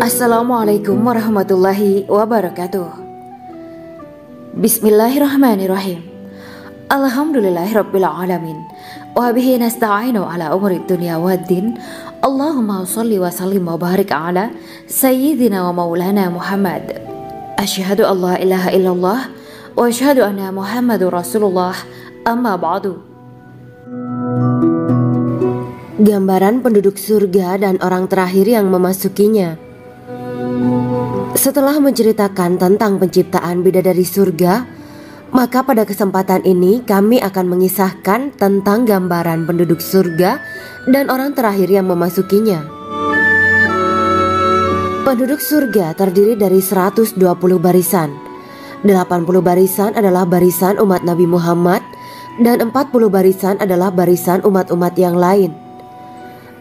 Assalamualaikum warahmatullahi wabarakatuh. Bismillahirrahmanirrahim. Alhamdulillahirabbil alamin. Wa bihi nasta'inu ala umuri dunya waddin. Allahumma shalli wa sallim wa barik ala sayyidina wa maulana Muhammad. Asyhadu an la ilaha illallah wa asyhadu anna Muhammadur Rasulullah. Amma ba'du. Gambaran penduduk surga dan orang terakhir yang memasukinya. Setelah menceritakan tentang penciptaan bidadari surga, maka pada kesempatan ini kami akan mengisahkan tentang gambaran penduduk surga dan orang terakhir yang memasukinya. Penduduk surga terdiri dari 120 barisan. 80 barisan adalah barisan umat Nabi Muhammad dan 40 barisan adalah barisan umat-umat yang lain.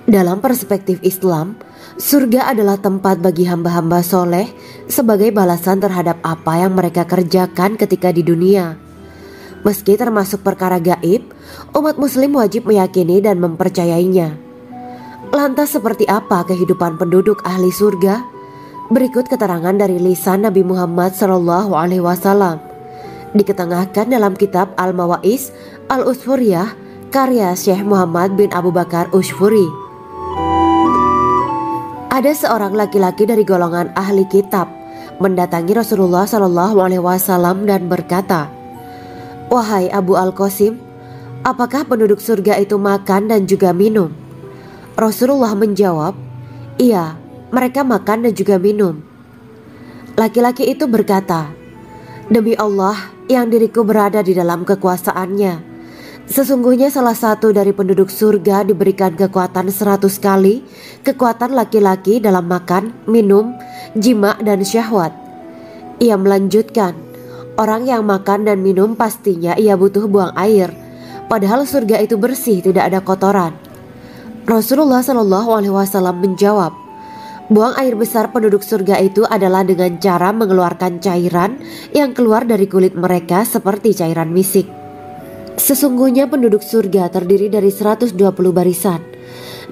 Dalam perspektif Islam, surga adalah tempat bagi hamba-hamba soleh sebagai balasan terhadap apa yang mereka kerjakan ketika di dunia. Meski termasuk perkara gaib, umat muslim wajib meyakini dan mempercayainya. Lantas seperti apa kehidupan penduduk ahli surga? Berikut keterangan dari lisan Nabi Muhammad SAW, diketengahkan dalam kitab Al-Mawa'is Al-Usfuriyah karya Syekh Muhammad bin Abu Bakar Ushfuri. Ada seorang laki-laki dari golongan ahli kitab mendatangi Rasulullah SAW dan berkata, "Wahai Abu Al-Qasim, apakah penduduk surga itu makan dan juga minum?" Rasulullah menjawab, "Iya, mereka makan dan juga minum." Laki-laki itu berkata, "Demi Allah yang diriku berada di dalam kekuasaannya, sesungguhnya salah satu dari penduduk surga diberikan kekuatan 100 kali kekuatan laki-laki dalam makan, minum, jima, dan syahwat." Ia melanjutkan, "Orang yang makan dan minum pastinya ia butuh buang air, padahal surga itu bersih, tidak ada kotoran." Rasulullah SAW menjawab, "Buang air besar penduduk surga itu adalah dengan cara mengeluarkan cairan yang keluar dari kulit mereka seperti cairan misik." Sesungguhnya penduduk surga terdiri dari 120 barisan.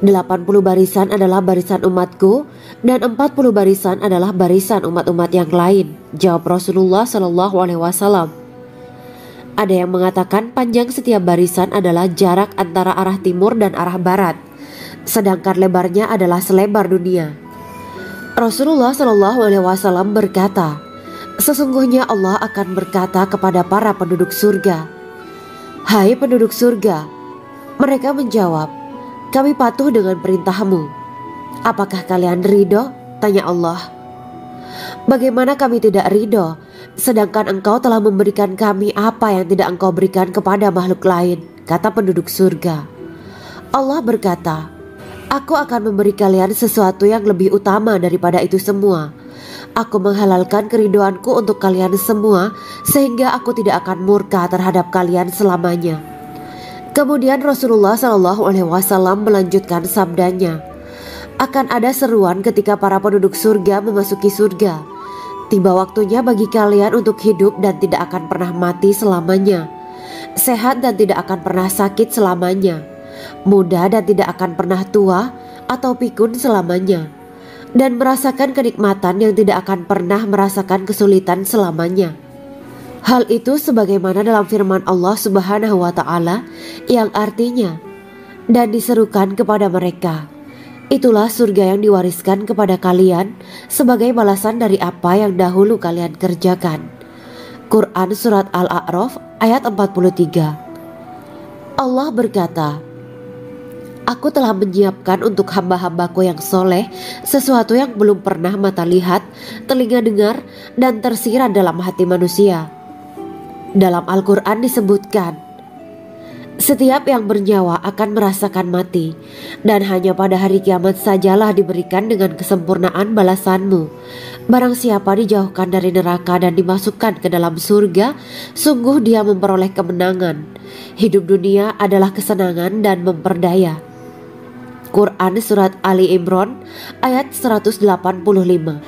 80 barisan adalah barisan umatku dan 40 barisan adalah barisan umat-umat yang lain, jawab Rasulullah SAW. Ada yang mengatakan panjang setiap barisan adalah jarak antara arah timur dan arah barat, sedangkan lebarnya adalah selebar dunia. Rasulullah SAW berkata, "Sesungguhnya Allah akan berkata kepada para penduduk surga, 'Hai penduduk surga,' mereka menjawab, 'Kami patuh dengan perintahmu.' 'Apakah kalian ridho?' tanya Allah. 'Bagaimana kami tidak ridho, sedangkan engkau telah memberikan kami apa yang tidak engkau berikan kepada makhluk lain,' kata penduduk surga. Allah berkata, 'Aku akan memberi kalian sesuatu yang lebih utama daripada itu semua. Aku menghalalkan keridoanku untuk kalian semua sehingga aku tidak akan murka terhadap kalian selamanya.'" Kemudian Rasulullah SAW melanjutkan sabdanya, "Akan ada seruan ketika para penduduk surga memasuki surga. Tiba waktunya bagi kalian untuk hidup dan tidak akan pernah mati selamanya, sehat dan tidak akan pernah sakit selamanya, muda dan tidak akan pernah tua atau pikun selamanya, dan merasakan kenikmatan yang tidak akan pernah merasakan kesulitan selamanya." Hal itu sebagaimana dalam firman Allah Subhanahu wa Ta'ala yang artinya, "Dan diserukan kepada mereka, itulah surga yang diwariskan kepada kalian sebagai balasan dari apa yang dahulu kalian kerjakan." Quran Surat Al-A'raf ayat 43. Allah berkata, "Aku telah menyiapkan untuk hamba-hambaku yang soleh sesuatu yang belum pernah mata lihat, telinga dengar, dan tersirat dalam hati manusia." Dalam Al-Quran disebutkan, "Setiap yang bernyawa akan merasakan mati, dan hanya pada hari kiamat sajalah diberikan dengan kesempurnaan balasanmu. Barang siapa dijauhkan dari neraka dan dimasukkan ke dalam surga, sungguh dia memperoleh kemenangan. Hidup dunia adalah kesenangan dan memperdaya." Quran Surat Ali Imran ayat 185.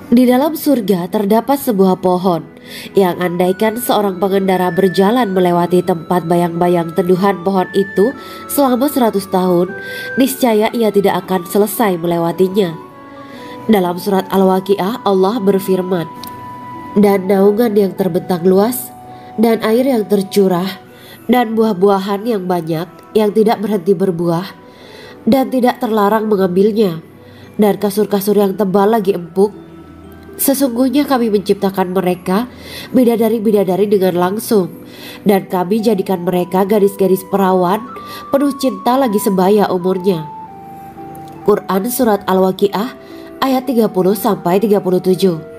Di dalam surga terdapat sebuah pohon yang andaikan seorang pengendara berjalan melewati tempat bayang-bayang teduhan pohon itu selama 100 tahun, niscaya ia tidak akan selesai melewatinya. Dalam surat Al-Waqiah Allah berfirman, "Dan naungan yang terbentang luas, dan air yang tercurah, dan buah-buahan yang banyak yang tidak berhenti berbuah, dan tidak terlarang mengambilnya, dan kasur-kasur yang tebal lagi empuk. Sesungguhnya kami menciptakan mereka bidadari-bidadari dengan langsung, dan kami jadikan mereka gadis-gadis perawan penuh cinta lagi sebaya umurnya." Quran Surat Al-Waqiah ayat 30-37.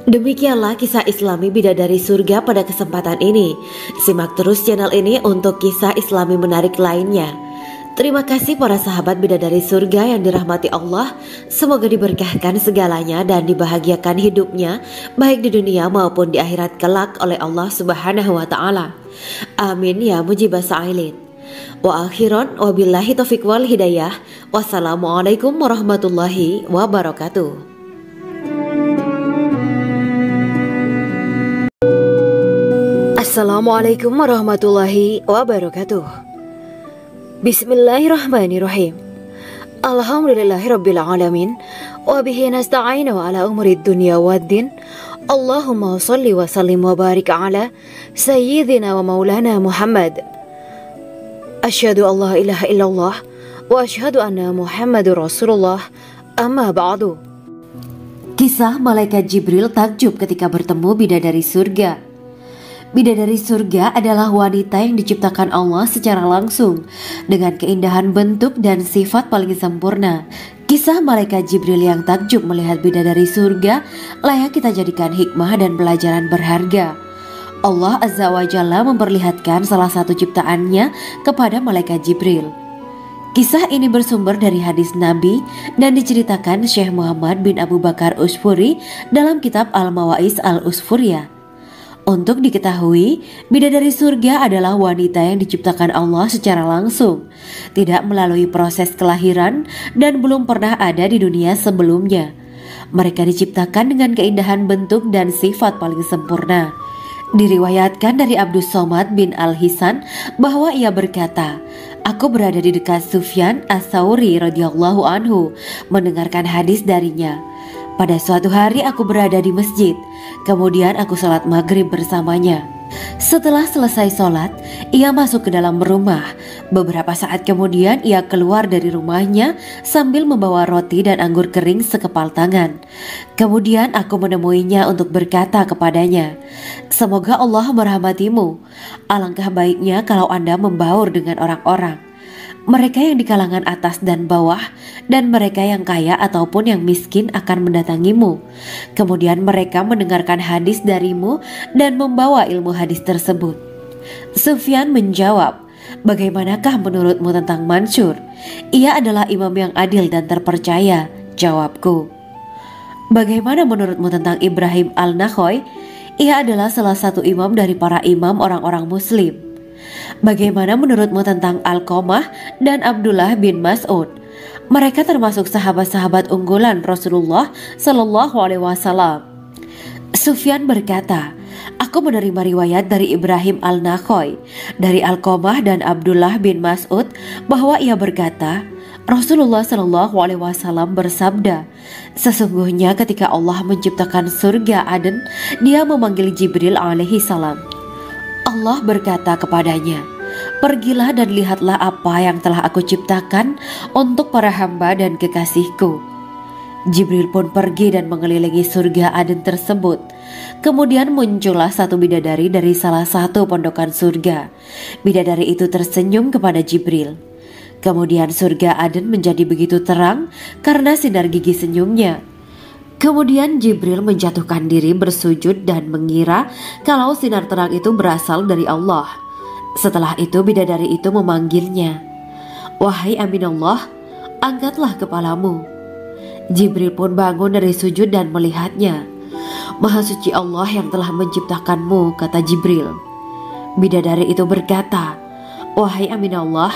Demikianlah kisah Islami Bidadari Surga pada kesempatan ini. Simak terus channel ini untuk kisah Islami menarik lainnya. Terima kasih para sahabat Bidadari Surga yang dirahmati Allah. Semoga diberkahkan segalanya dan dibahagiakan hidupnya, baik di dunia maupun di akhirat kelak oleh Allah Subhanahu wa Ta'ala. Amin ya mujibah sa'ilin. Wa akhiran wabillahi taufiq wal hidayah. Wassalamualaikum warahmatullahi wabarakatuh. Assalamualaikum warahmatullahi wabarakatuh. Bismillahirrahmanirrahim. Alhamdulillahirabbil alamin wa bihi nasta'inu ala umuri dunya waddin. Allahumma shalli wa sallim wa barik ala sayyidina wa maulana Muhammad. Asyhadu an la ilaha illallah wa asyhadu anna Muhammadur Rasulullah. Amma ba'du. Kisah malaikat Jibril takjub ketika bertemu bidadari surga. Bidadari surga adalah wanita yang diciptakan Allah secara langsung dengan keindahan bentuk dan sifat paling sempurna. Kisah malaikat Jibril yang takjub melihat bidadari surga layak kita jadikan hikmah dan pelajaran berharga. Allah Azza wa Jalla memperlihatkan salah satu ciptaannya kepada malaikat Jibril. Kisah ini bersumber dari hadis Nabi dan diceritakan Syekh Muhammad bin Abu Bakar Usfuri dalam kitab Al-Mawaiz Al-Usfuriyah. Untuk diketahui, bidadari surga adalah wanita yang diciptakan Allah secara langsung, tidak melalui proses kelahiran dan belum pernah ada di dunia sebelumnya. Mereka diciptakan dengan keindahan bentuk dan sifat paling sempurna. Diriwayatkan dari Abdus Somad bin Al-Hisan bahwa ia berkata, "Aku berada di dekat Sufyan As-Sauri radhiyallahu anhu mendengarkan hadis darinya. Pada suatu hari aku berada di masjid, kemudian aku sholat maghrib bersamanya. Setelah selesai sholat, ia masuk ke dalam rumah. Beberapa saat kemudian ia keluar dari rumahnya sambil membawa roti dan anggur kering sekepal tangan. Kemudian aku menemuinya untuk berkata kepadanya, 'Semoga Allah merahmatimu. Alangkah baiknya kalau Anda membaur dengan orang-orang. Mereka yang di kalangan atas dan bawah, dan mereka yang kaya ataupun yang miskin akan mendatangimu. Kemudian mereka mendengarkan hadis darimu dan membawa ilmu hadis tersebut.' Sufyan menjawab, 'Bagaimanakah menurutmu tentang Mansur? Ia adalah imam yang adil dan terpercaya.' Jawabku. 'Bagaimana menurutmu tentang Ibrahim Al-Nakhoy? Ia adalah salah satu imam dari para imam orang-orang muslim.' 'Bagaimana menurutmu tentang Alqamah dan Abdullah bin Mas'ud? Mereka termasuk sahabat-sahabat unggulan Rasulullah Sallallahu Alaihi Wasallam.' Sufyan berkata, 'Aku menerima riwayat dari Ibrahim Al-Nakhoy, dari Alqamah dan Abdullah bin Mas'ud bahwa ia berkata, Rasulullah Sallallahu Alaihi Wasallam bersabda, sesungguhnya ketika Allah menciptakan surga Aden, Dia memanggil Jibril alaihi salam. Allah berkata kepadanya, pergilah dan lihatlah apa yang telah aku ciptakan untuk para hamba dan kekasihku. Jibril pun pergi dan mengelilingi surga Aden tersebut. Kemudian muncullah satu bidadari dari salah satu pondokan surga. Bidadari itu tersenyum kepada Jibril. Kemudian surga Aden menjadi begitu terang karena sinar gigi senyumnya. Kemudian Jibril menjatuhkan diri bersujud dan mengira kalau sinar terang itu berasal dari Allah. Setelah itu bidadari itu memanggilnya, wahai Aminullah, angkatlah kepalamu. Jibril pun bangun dari sujud dan melihatnya. Maha suci Allah yang telah menciptakanmu, kata Jibril. Bidadari itu berkata, wahai Aminullah,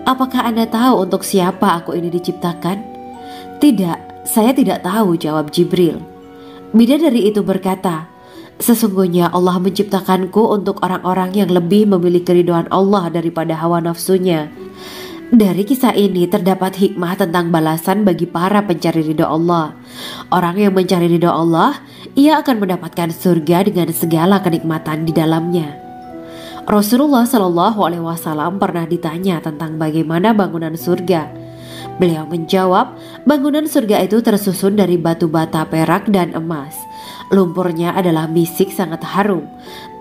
apakah Anda tahu untuk siapa aku ini diciptakan? Tidak, saya tidak tahu, jawab Jibril. Bidadari itu berkata, sesungguhnya Allah menciptakanku untuk orang-orang yang lebih memilih keridhaan Allah daripada hawa nafsunya. Dari kisah ini terdapat hikmah tentang balasan bagi para pencari ridha Allah. Orang yang mencari ridha Allah, ia akan mendapatkan surga dengan segala kenikmatan di dalamnya. Rasulullah Shallallahu Alaihi Wasallam pernah ditanya tentang bagaimana bangunan surga. Beliau menjawab, bangunan surga itu tersusun dari batu bata, perak, dan emas. Lumpurnya adalah misik sangat harum.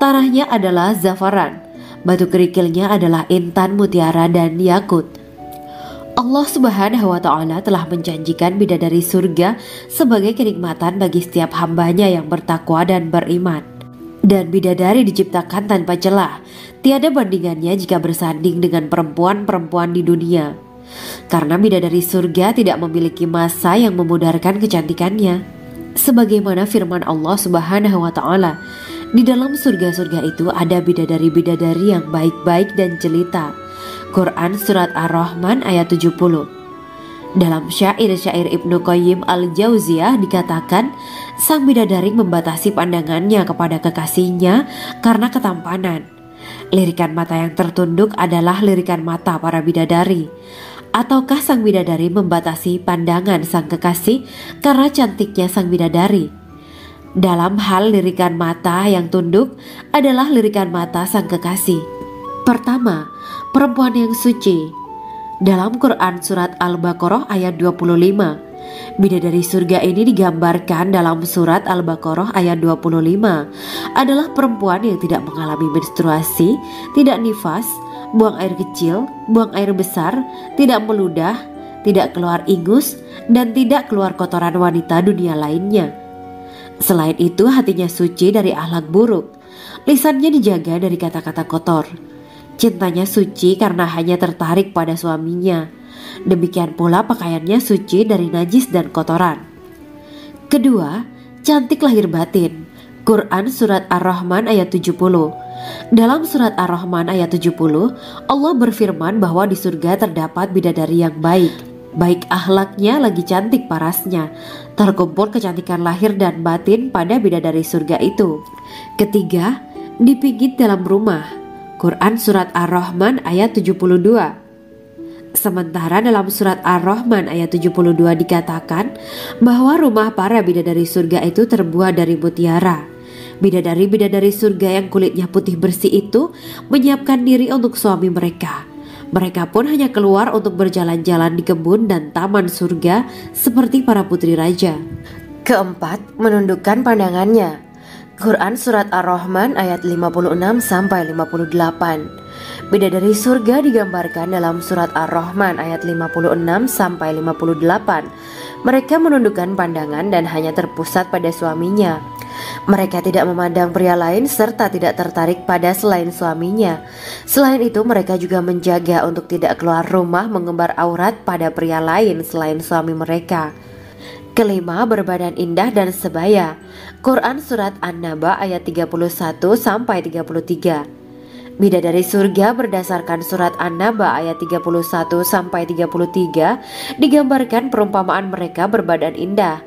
Tanahnya adalah zafaran. Batu kerikilnya adalah intan, mutiara, dan yakut. Allah Subhanahu wa Ta'ala telah menjanjikan bidadari surga sebagai kenikmatan bagi setiap hambanya yang bertakwa dan beriman. Dan bidadari diciptakan tanpa celah, tiada bandingannya jika bersanding dengan perempuan-perempuan di dunia. Karena bidadari surga tidak memiliki masa yang memudarkan kecantikannya. Sebagaimana firman Allah Subhanahu wa Ta'ala, di dalam surga-surga itu ada bidadari-bidadari yang baik-baik dan jelita. Quran Surat Ar-Rahman ayat 70. Dalam syair-syair Ibnu Qayyim Al-Jauziyah dikatakan, sang bidadari membatasi pandangannya kepada kekasihnya karena ketampanan. Lirikan mata yang tertunduk adalah lirikan mata para bidadari. Ataukah sang bidadari membatasi pandangan sang kekasih karena cantiknya sang bidadari? Dalam hal lirikan mata yang tunduk adalah lirikan mata sang kekasih. Pertama, perempuan yang suci. Dalam Quran Surat Al-Baqarah ayat 25, bidadari surga ini digambarkan dalam Surat Al-Baqarah ayat 25 adalah perempuan yang tidak mengalami menstruasi, tidak nifas, buang air kecil, buang air besar, tidak meludah, tidak keluar ingus, dan tidak keluar kotoran wanita dunia lainnya. Selain itu, hatinya suci dari akhlak buruk, lisannya dijaga dari kata-kata kotor. Cintanya suci karena hanya tertarik pada suaminya. Demikian pula pakaiannya suci dari najis dan kotoran. Kedua, cantik lahir batin. Quran Surat Ar-Rahman ayat 70. Dalam Surat Ar-Rahman ayat 70, Allah berfirman bahwa di surga terdapat bidadari yang baik. Baik akhlaknya lagi cantik parasnya. Terkumpul kecantikan lahir dan batin pada bidadari surga itu. Ketiga, dipijit dalam rumah. Quran Surat Ar-Rahman ayat 72. Sementara dalam Surat Ar-Rahman ayat 72 dikatakan bahwa rumah para bidadari surga itu terbuat dari mutiara. Bidadari-bidadari surga yang kulitnya putih bersih itu menyiapkan diri untuk suami mereka. Mereka pun hanya keluar untuk berjalan-jalan di kebun dan taman surga seperti para putri raja. Keempat, menundukkan pandangannya. Quran Surat Ar-Rahman ayat 56-58. Bidadari surga digambarkan dalam Surat Ar-Rahman ayat 56-58. Mereka menundukkan pandangan dan hanya terpusat pada suaminya. Mereka tidak memandang pria lain serta tidak tertarik pada selain suaminya. Selain itu, mereka juga menjaga untuk tidak keluar rumah mengembar aurat pada pria lain selain suami mereka. Kelima, berbadan indah dan sebaya. Quran Surat An-Naba ayat 31-33. Bidadari surga berdasarkan Surat An-Naba ayat 31-33 digambarkan perumpamaan mereka berbadan indah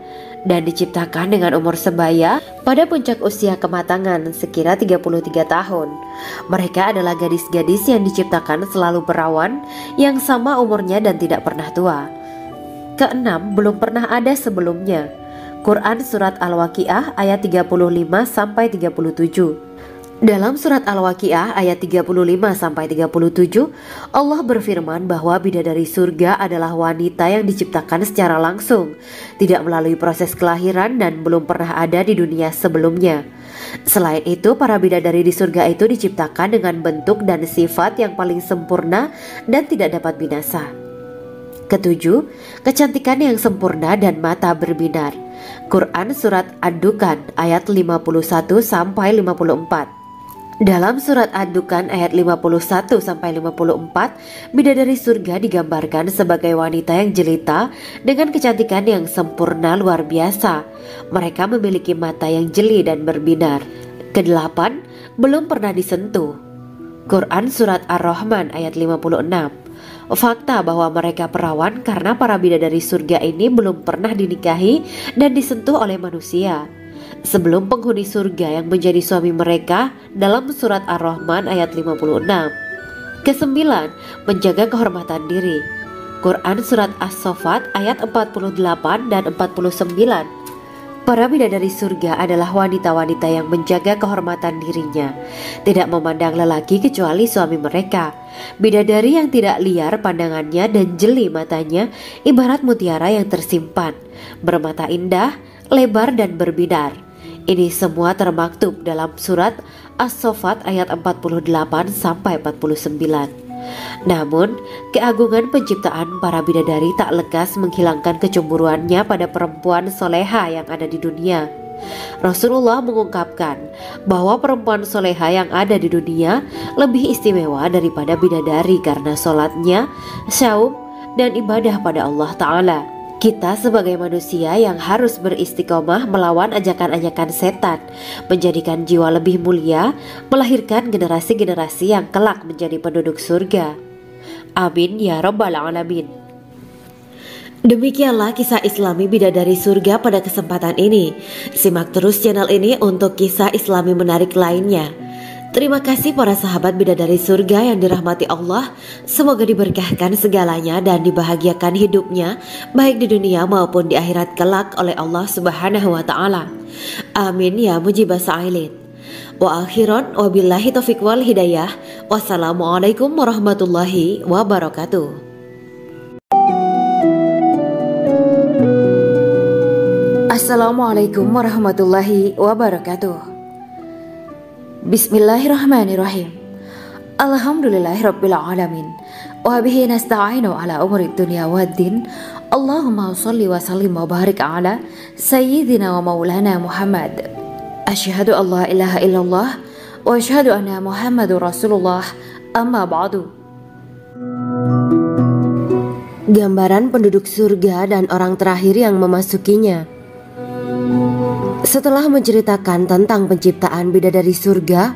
dan diciptakan dengan umur sebaya pada puncak usia kematangan sekira 33 tahun. Mereka adalah gadis-gadis yang diciptakan selalu perawan yang sama umurnya dan tidak pernah tua. Keenam, belum pernah ada sebelumnya. Quran Surat Al-Waqiah ayat 35-37. Dalam Surat Al-Waqiah ayat 35-37, Allah berfirman bahwa bidadari surga adalah wanita yang diciptakan secara langsung, tidak melalui proses kelahiran dan belum pernah ada di dunia sebelumnya. Selain itu, para bidadari di surga itu diciptakan dengan bentuk dan sifat yang paling sempurna dan tidak dapat binasa. Ketujuh, kecantikan yang sempurna dan mata berbinar. Quran Surat Ad-Dukhan ayat 51-54. Dalam Surat Ad-Dukhan ayat 51-54, bidadari surga digambarkan sebagai wanita yang jelita dengan kecantikan yang sempurna luar biasa. Mereka memiliki mata yang jeli dan berbinar. Kedelapan, belum pernah disentuh. Quran Surat Ar-Rahman ayat 56. Fakta bahwa mereka perawan karena para bidadari surga ini belum pernah dinikahi dan disentuh oleh manusia sebelum penghuni surga yang menjadi suami mereka dalam Surat Ar-Rahman ayat 56. Kesembilan, menjaga kehormatan diri. Quran Surat As-Saffat ayat 48 dan 49. Para bidadari surga adalah wanita-wanita yang menjaga kehormatan dirinya, tidak memandang lelaki kecuali suami mereka. Bidadari yang tidak liar pandangannya dan jeli matanya ibarat mutiara yang tersimpan, bermata indah, lebar dan berbinar. Ini semua termaktub dalam Surat As-Saffat ayat 48-49. Namun, keagungan penciptaan para bidadari tak lekas menghilangkan kecemburuannya pada perempuan soleha yang ada di dunia. Rasulullah mengungkapkan bahwa perempuan soleha yang ada di dunia lebih istimewa daripada bidadari karena sholatnya, saum, dan ibadah pada Allah Ta'ala. Kita sebagai manusia yang harus beristiqomah melawan ajakan-ajakan setan, menjadikan jiwa lebih mulia, melahirkan generasi-generasi yang kelak menjadi penduduk surga. Amin ya rabbal alamin. Demikianlah kisah Islami bidadari surga pada kesempatan ini. Simak terus channel ini untuk kisah Islami menarik lainnya. Terima kasih para sahabat bidadari surga yang dirahmati Allah. Semoga diberkahkan segalanya dan dibahagiakan hidupnya, baik di dunia maupun di akhirat kelak oleh Allah Subhanahu wa Ta'ala. Amin ya mujibah sa'ilin. Wa akhiran wabillahi taufiq wal hidayah. Wassalamualaikum warahmatullahi wabarakatuh. Assalamualaikum warahmatullahi wabarakatuh. Bismillahirrahmanirrahim. Alhamdulillahirabbil alamin. Wa bihi nasta'inu ala umuri dunya waddin. Allahumma shalli wa sallim wa barik ala sayyidina wa maulana Muhammad. Asyhadu an la ilaha illallah wa asyhadu anna Muhammadur Rasulullah. Amma ba'du. Gambaran penduduk surga dan orang terakhir yang memasukinya. Setelah menceritakan tentang penciptaan bidadari surga,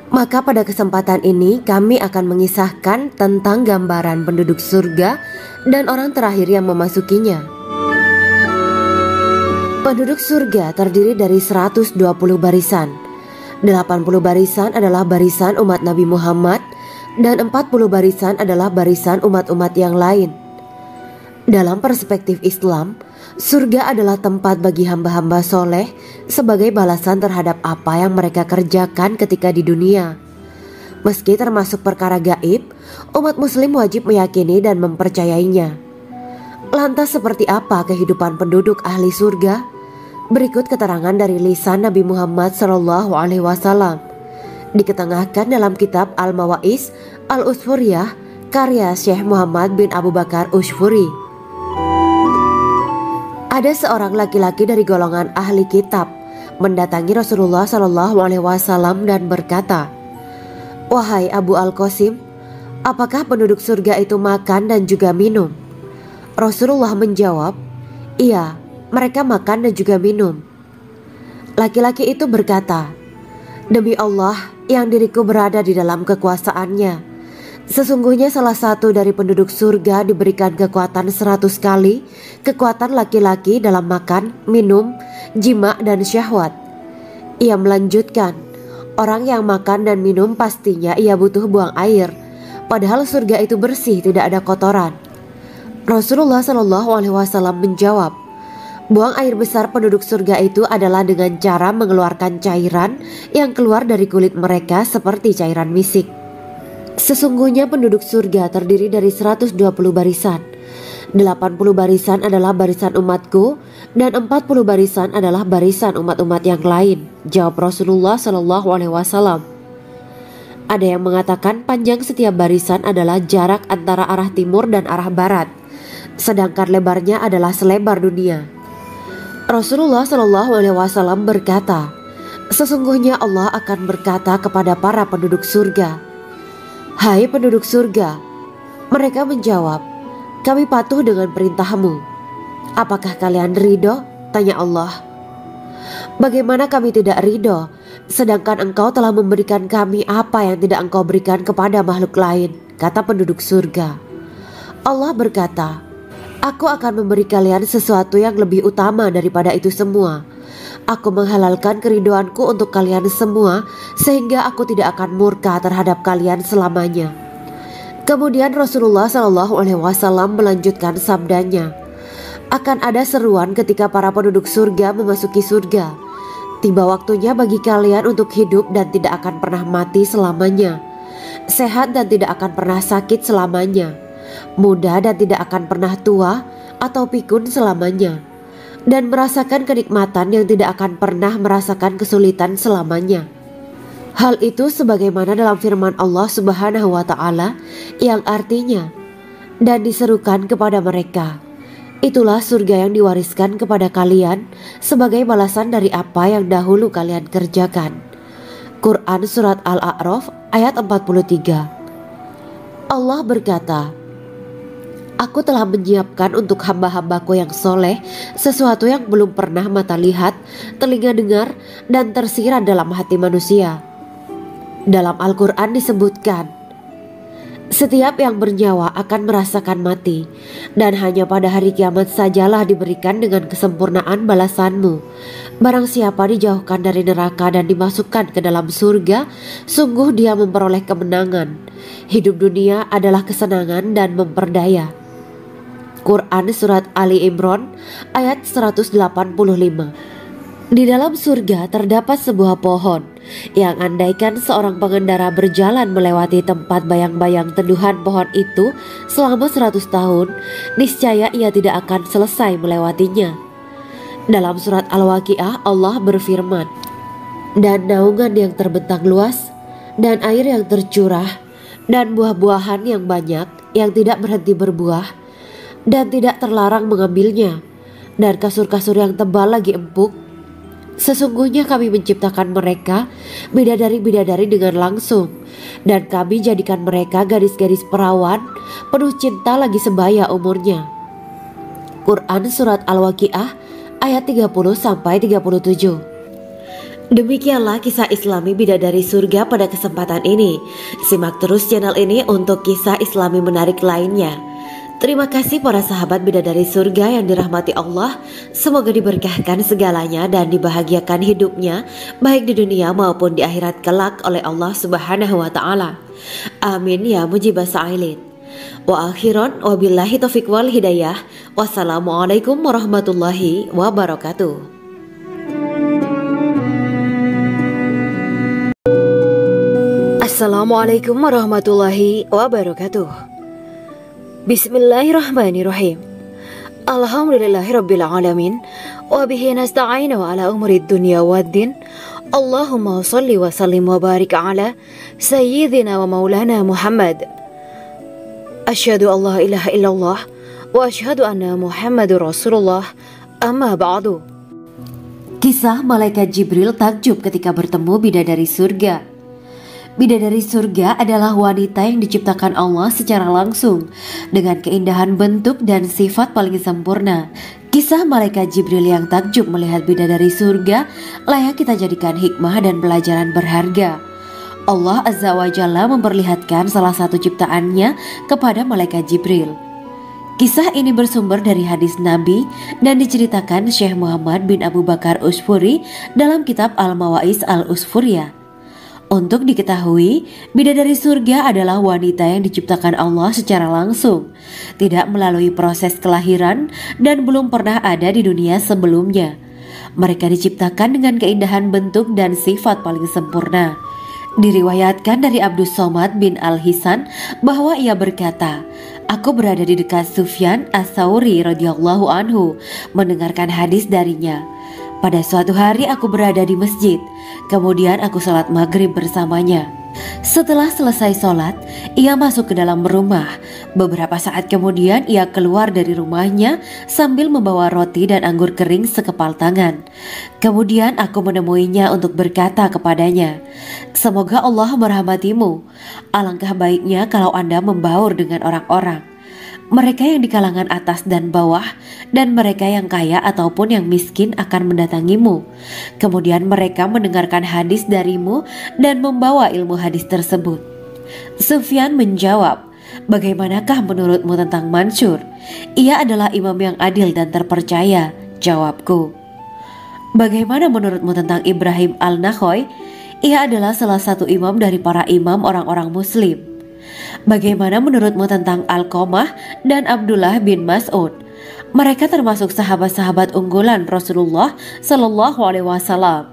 maka pada kesempatan ini kami akan mengisahkan tentang gambaran penduduk surga dan orang terakhir yang memasukinya. Penduduk surga terdiri dari 120 barisan. 80 barisan adalah barisan umat Nabi Muhammad dan 40 barisan adalah barisan umat-umat yang lain. Dalam perspektif Islam, surga adalah tempat bagi hamba-hamba soleh sebagai balasan terhadap apa yang mereka kerjakan ketika di dunia. Meski termasuk perkara gaib, umat muslim wajib meyakini dan mempercayainya. Lantas seperti apa kehidupan penduduk ahli surga? Berikut keterangan dari lisan Nabi Muhammad SAW, diketengahkan dalam kitab Al-Mawa'is Al-Usfuriyah karya Syekh Muhammad bin Abu Bakar Ushfuri. Ada seorang laki-laki dari golongan ahli kitab mendatangi Rasulullah SAW dan berkata, "Wahai Abu Al-Qasim, apakah penduduk surga itu makan dan juga minum?" Rasulullah menjawab, "Iya, mereka makan dan juga minum." Laki-laki itu berkata, "Demi Allah yang diriku berada di dalam kekuasaannya, sesungguhnya salah satu dari penduduk surga diberikan kekuatan 100 kali kekuatan laki-laki dalam makan, minum, jima, dan syahwat." Ia melanjutkan, "Orang yang makan dan minum pastinya ia butuh buang air, padahal surga itu bersih, tidak ada kotoran." Rasulullah SAW menjawab, "Buang air besar penduduk surga itu adalah dengan cara mengeluarkan cairan yang keluar dari kulit mereka seperti cairan misik. Sesungguhnya penduduk surga terdiri dari 120 barisan. 80 barisan adalah barisan umatku dan 40 barisan adalah barisan umat-umat yang lain," jawab Rasulullah SAW. Ada yang mengatakan panjang setiap barisan adalah jarak antara arah timur dan arah barat, sedangkan lebarnya adalah selebar dunia. Rasulullah SAW berkata, "Sesungguhnya Allah akan berkata kepada para penduduk surga, 'Hai penduduk surga,' mereka menjawab, 'Kami patuh dengan perintahmu.' 'Apakah kalian ridho?' tanya Allah. 'Bagaimana kami tidak ridho, sedangkan engkau telah memberikan kami apa yang tidak engkau berikan kepada makhluk lain,' kata penduduk surga. Allah berkata, 'Aku akan memberi kalian sesuatu yang lebih utama daripada itu semua. Aku menghalalkan keridoanku untuk kalian semua sehingga aku tidak akan murka terhadap kalian selamanya.'" Kemudian Rasulullah SAW melanjutkan sabdanya, "Akan ada seruan ketika para penduduk surga memasuki surga. Tiba waktunya bagi kalian untuk hidup dan tidak akan pernah mati selamanya, sehat dan tidak akan pernah sakit selamanya, muda dan tidak akan pernah tua atau pikun selamanya, dan merasakan kenikmatan yang tidak akan pernah merasakan kesulitan selamanya. Hal itu sebagaimana dalam firman Allah Subhanahu wa taala yang artinya, dan diserukan kepada mereka, itulah surga yang diwariskan kepada kalian sebagai balasan dari apa yang dahulu kalian kerjakan. Quran Surat Al-A'raf ayat 43. Allah berkata, Aku telah menyiapkan untuk hamba-hambaku yang soleh sesuatu yang belum pernah mata lihat, telinga dengar, dan tersirat dalam hati manusia. Dalam Al-Quran disebutkan, setiap yang bernyawa akan merasakan mati, dan hanya pada hari kiamat sajalah diberikan dengan kesempurnaan balasanmu. Barang siapa dijauhkan dari neraka dan dimasukkan ke dalam surga, sungguh dia memperoleh kemenangan. Hidup dunia adalah kesenangan dan memperdaya. Quran Surat Ali Imran ayat 185. Di dalam surga terdapat sebuah pohon yang andaikan seorang pengendara berjalan melewati tempat bayang-bayang teduhan pohon itu selama 100 tahun, niscaya ia tidak akan selesai melewatinya. Dalam surat Al-Waqiah Allah berfirman, dan naungan yang terbentang luas, dan air yang tercurah, dan buah-buahan yang banyak yang tidak berhenti berbuah, dan tidak terlarang mengambilnya, dan kasur-kasur yang tebal lagi empuk. Sesungguhnya kami menciptakan mereka bidadari-bidadari dengan langsung, dan kami jadikan mereka gadis-gadis perawan penuh cinta lagi sebaya umurnya. Quran Surat Al-Waqiah ayat 30-37. Demikianlah kisah Islami bidadari surga pada kesempatan ini. Simak terus channel ini untuk kisah Islami menarik lainnya. Terima kasih para sahabat bidadari surga yang dirahmati Allah. Semoga diberkahkan segalanya dan dibahagiakan hidupnya baik di dunia maupun di akhirat kelak oleh Allah Subhanahu wa taala. Amin ya mujibah sa'ilin. Wa akhiran wabillahi taufiq wal hidayah. Wassalamualaikum warahmatullahi wabarakatuh. Assalamualaikum warahmatullahi wabarakatuh. Bismillahirrahmanirrahim. Alhamdulillahirabbil alamin wa bihi nasta'inu ala umuri dunya waddin. Allahumma shalli wa sallim wa barik ala sayyidina wa maulana Muhammad. Asyhadu an la ilaha illallah wa asyhadu anna Muhammadur Rasulullah. Amma ba'du. Kisah malaikat Jibril takjub ketika bertemu bidadari surga. Bidadari surga adalah wanita yang diciptakan Allah secara langsung dengan keindahan bentuk dan sifat paling sempurna. Kisah malaikat Jibril yang takjub melihat bidadari surga layak kita jadikan hikmah dan pelajaran berharga. Allah Azza wa Jalla memperlihatkan salah satu ciptaannya kepada malaikat Jibril. Kisah ini bersumber dari hadis Nabi dan diceritakan Syekh Muhammad bin Abu Bakar Usfuri dalam kitab Al-Mawaiz Al-Usfuriyah. Untuk diketahui, bidadari surga adalah wanita yang diciptakan Allah secara langsung, tidak melalui proses kelahiran dan belum pernah ada di dunia sebelumnya. Mereka diciptakan dengan keindahan bentuk dan sifat paling sempurna. Diriwayatkan dari Abdus Somad bin Al-Hisan bahwa ia berkata, Aku berada di dekat Sufyan As-Sauri radhiyallahu anhu mendengarkan hadis darinya. Pada suatu hari aku berada di masjid, kemudian aku sholat maghrib bersamanya. Setelah selesai sholat, ia masuk ke dalam rumah. Beberapa saat kemudian ia keluar dari rumahnya sambil membawa roti dan anggur kering sekepal tangan. Kemudian aku menemuinya untuk berkata kepadanya, Semoga Allah merahmatimu. Alangkah baiknya kalau Anda membaur dengan orang-orang. Mereka yang di kalangan atas dan bawah, dan mereka yang kaya ataupun yang miskin akan mendatangimu. Kemudian mereka mendengarkan hadis darimu dan membawa ilmu hadis tersebut. Sufyan menjawab, Bagaimanakah menurutmu tentang Mansur? Ia adalah imam yang adil dan terpercaya. Jawabku. Bagaimana menurutmu tentang Ibrahim Al-Nakhoy? Ia adalah salah satu imam dari para imam orang-orang muslim. Bagaimana menurutmu tentang Alqamah dan Abdullah bin Mas'ud? Mereka termasuk sahabat-sahabat unggulan Rasulullah Sallallahu Alaihi Wasallam.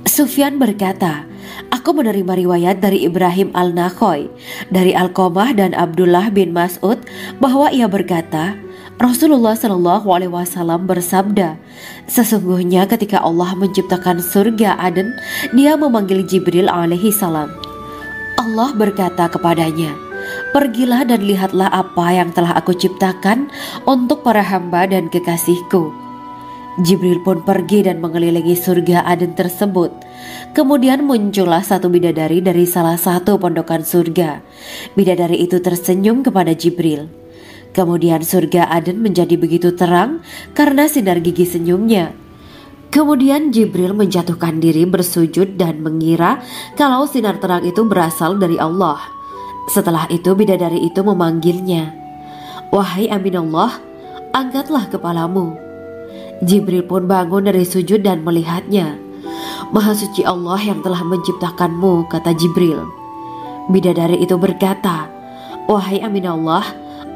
Sufyan berkata, Aku menerima riwayat dari Ibrahim Al-Nakhoy, dari Alqamah dan Abdullah bin Mas'ud bahwa ia berkata, Rasulullah Shallallahu Alaihi Wasallam bersabda, sesungguhnya ketika Allah menciptakan surga Aden, Dia memanggil Jibril alaihi salam. Allah berkata kepadanya, pergilah dan lihatlah apa yang telah aku ciptakan untuk para hamba dan kekasihku. Jibril pun pergi dan mengelilingi surga Aden tersebut. Kemudian muncullah satu bidadari dari salah satu pondokan surga. Bidadari itu tersenyum kepada Jibril. Kemudian surga Aden menjadi begitu terang karena sinar gigi senyumnya. Kemudian Jibril menjatuhkan diri bersujud dan mengira kalau sinar terang itu berasal dari Allah. Setelah itu bidadari itu memanggilnya, wahai Aminullah, angkatlah kepalamu. Jibril pun bangun dari sujud dan melihatnya. Maha suci Allah yang telah menciptakanmu, kata Jibril. Bidadari itu berkata, wahai Aminullah,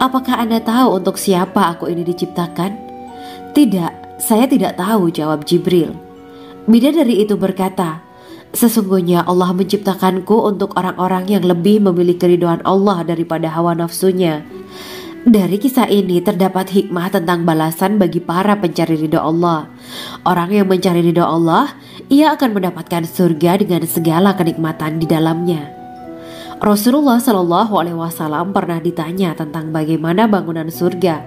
apakah Anda tahu untuk siapa aku ini diciptakan? Tidak, saya tidak tahu, jawab Jibril. Bidadari itu berkata, sesungguhnya Allah menciptakanku untuk orang-orang yang lebih memilih keridhaan Allah daripada hawa nafsunya. Dari kisah ini terdapat hikmah tentang balasan bagi para pencari ridho Allah. Orang yang mencari ridho Allah, ia akan mendapatkan surga dengan segala kenikmatan di dalamnya. Rasulullah Shallallahu Alaihi Wasallam pernah ditanya tentang bagaimana bangunan surga.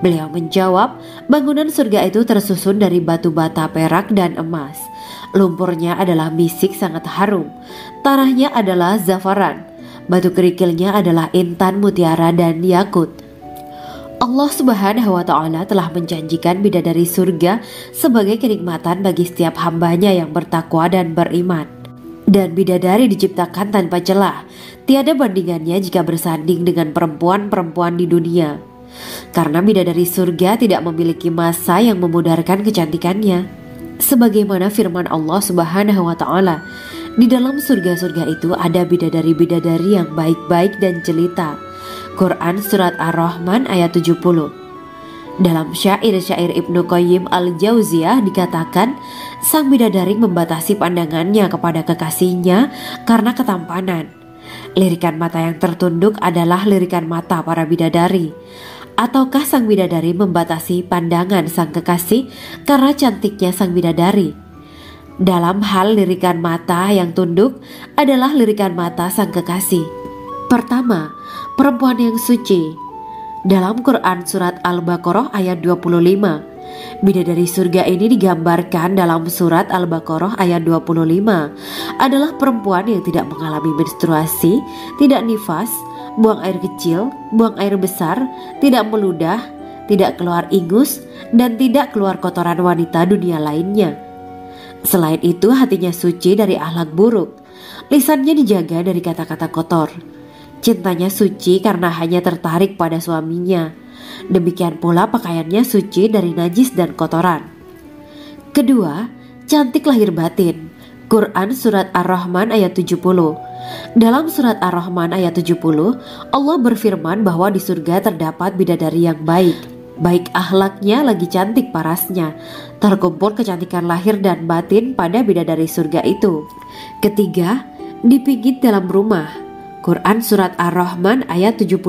Beliau menjawab, bangunan surga itu tersusun dari batu bata, perak, dan emas. Lumpurnya adalah misik sangat harum, tanahnya adalah zafaran, batu kerikilnya adalah intan, mutiara, dan yakut. Allah Subhanahu wa Ta'ala telah menjanjikan bidadari surga sebagai kenikmatan bagi setiap hambanya yang bertakwa dan beriman. Dan bidadari diciptakan tanpa celah, tiada bandingannya jika bersanding dengan perempuan-perempuan di dunia. Karena bidadari surga tidak memiliki masa yang memudarkan kecantikannya. Sebagaimana firman Allah Subhanahu wa Ta'ala, di dalam surga-surga itu ada bidadari-bidadari yang baik-baik dan jelita. Quran Surat Ar-Rahman ayat 70. Dalam syair-syair Ibnu Qayyim Al-Jauziyah dikatakan, sang bidadari membatasi pandangannya kepada kekasihnya karena ketampanan. Lirikan mata yang tertunduk adalah lirikan mata para bidadari. Ataukah sang bidadari membatasi pandangan sang kekasih karena cantiknya sang bidadari? Dalam hal lirikan mata yang tunduk adalah lirikan mata sang kekasih. Pertama, perempuan yang suci. Dalam Quran Surat Al-Baqarah ayat 25, bidadari surga ini digambarkan dalam Surat Al-Baqarah ayat 25 adalah perempuan yang tidak mengalami menstruasi, tidak nifas, buang air kecil, buang air besar, tidak meludah, tidak keluar ingus, dan tidak keluar kotoran wanita dunia lainnya. Selain itu, hatinya suci dari akhlak buruk, lisannya dijaga dari kata-kata kotor. Cintanya suci karena hanya tertarik pada suaminya. Demikian pula pakaiannya suci dari najis dan kotoran. Kedua, cantik lahir batin. Quran Surat Ar-Rahman ayat 70. Dalam Surat Ar-Rahman ayat 70, Allah berfirman bahwa di surga terdapat bidadari yang baik. Baik akhlaknya lagi cantik parasnya. Terkumpul kecantikan lahir dan batin pada bidadari surga itu. Ketiga, dipijit dalam rumah. Quran Surat Ar-Rahman ayat 72.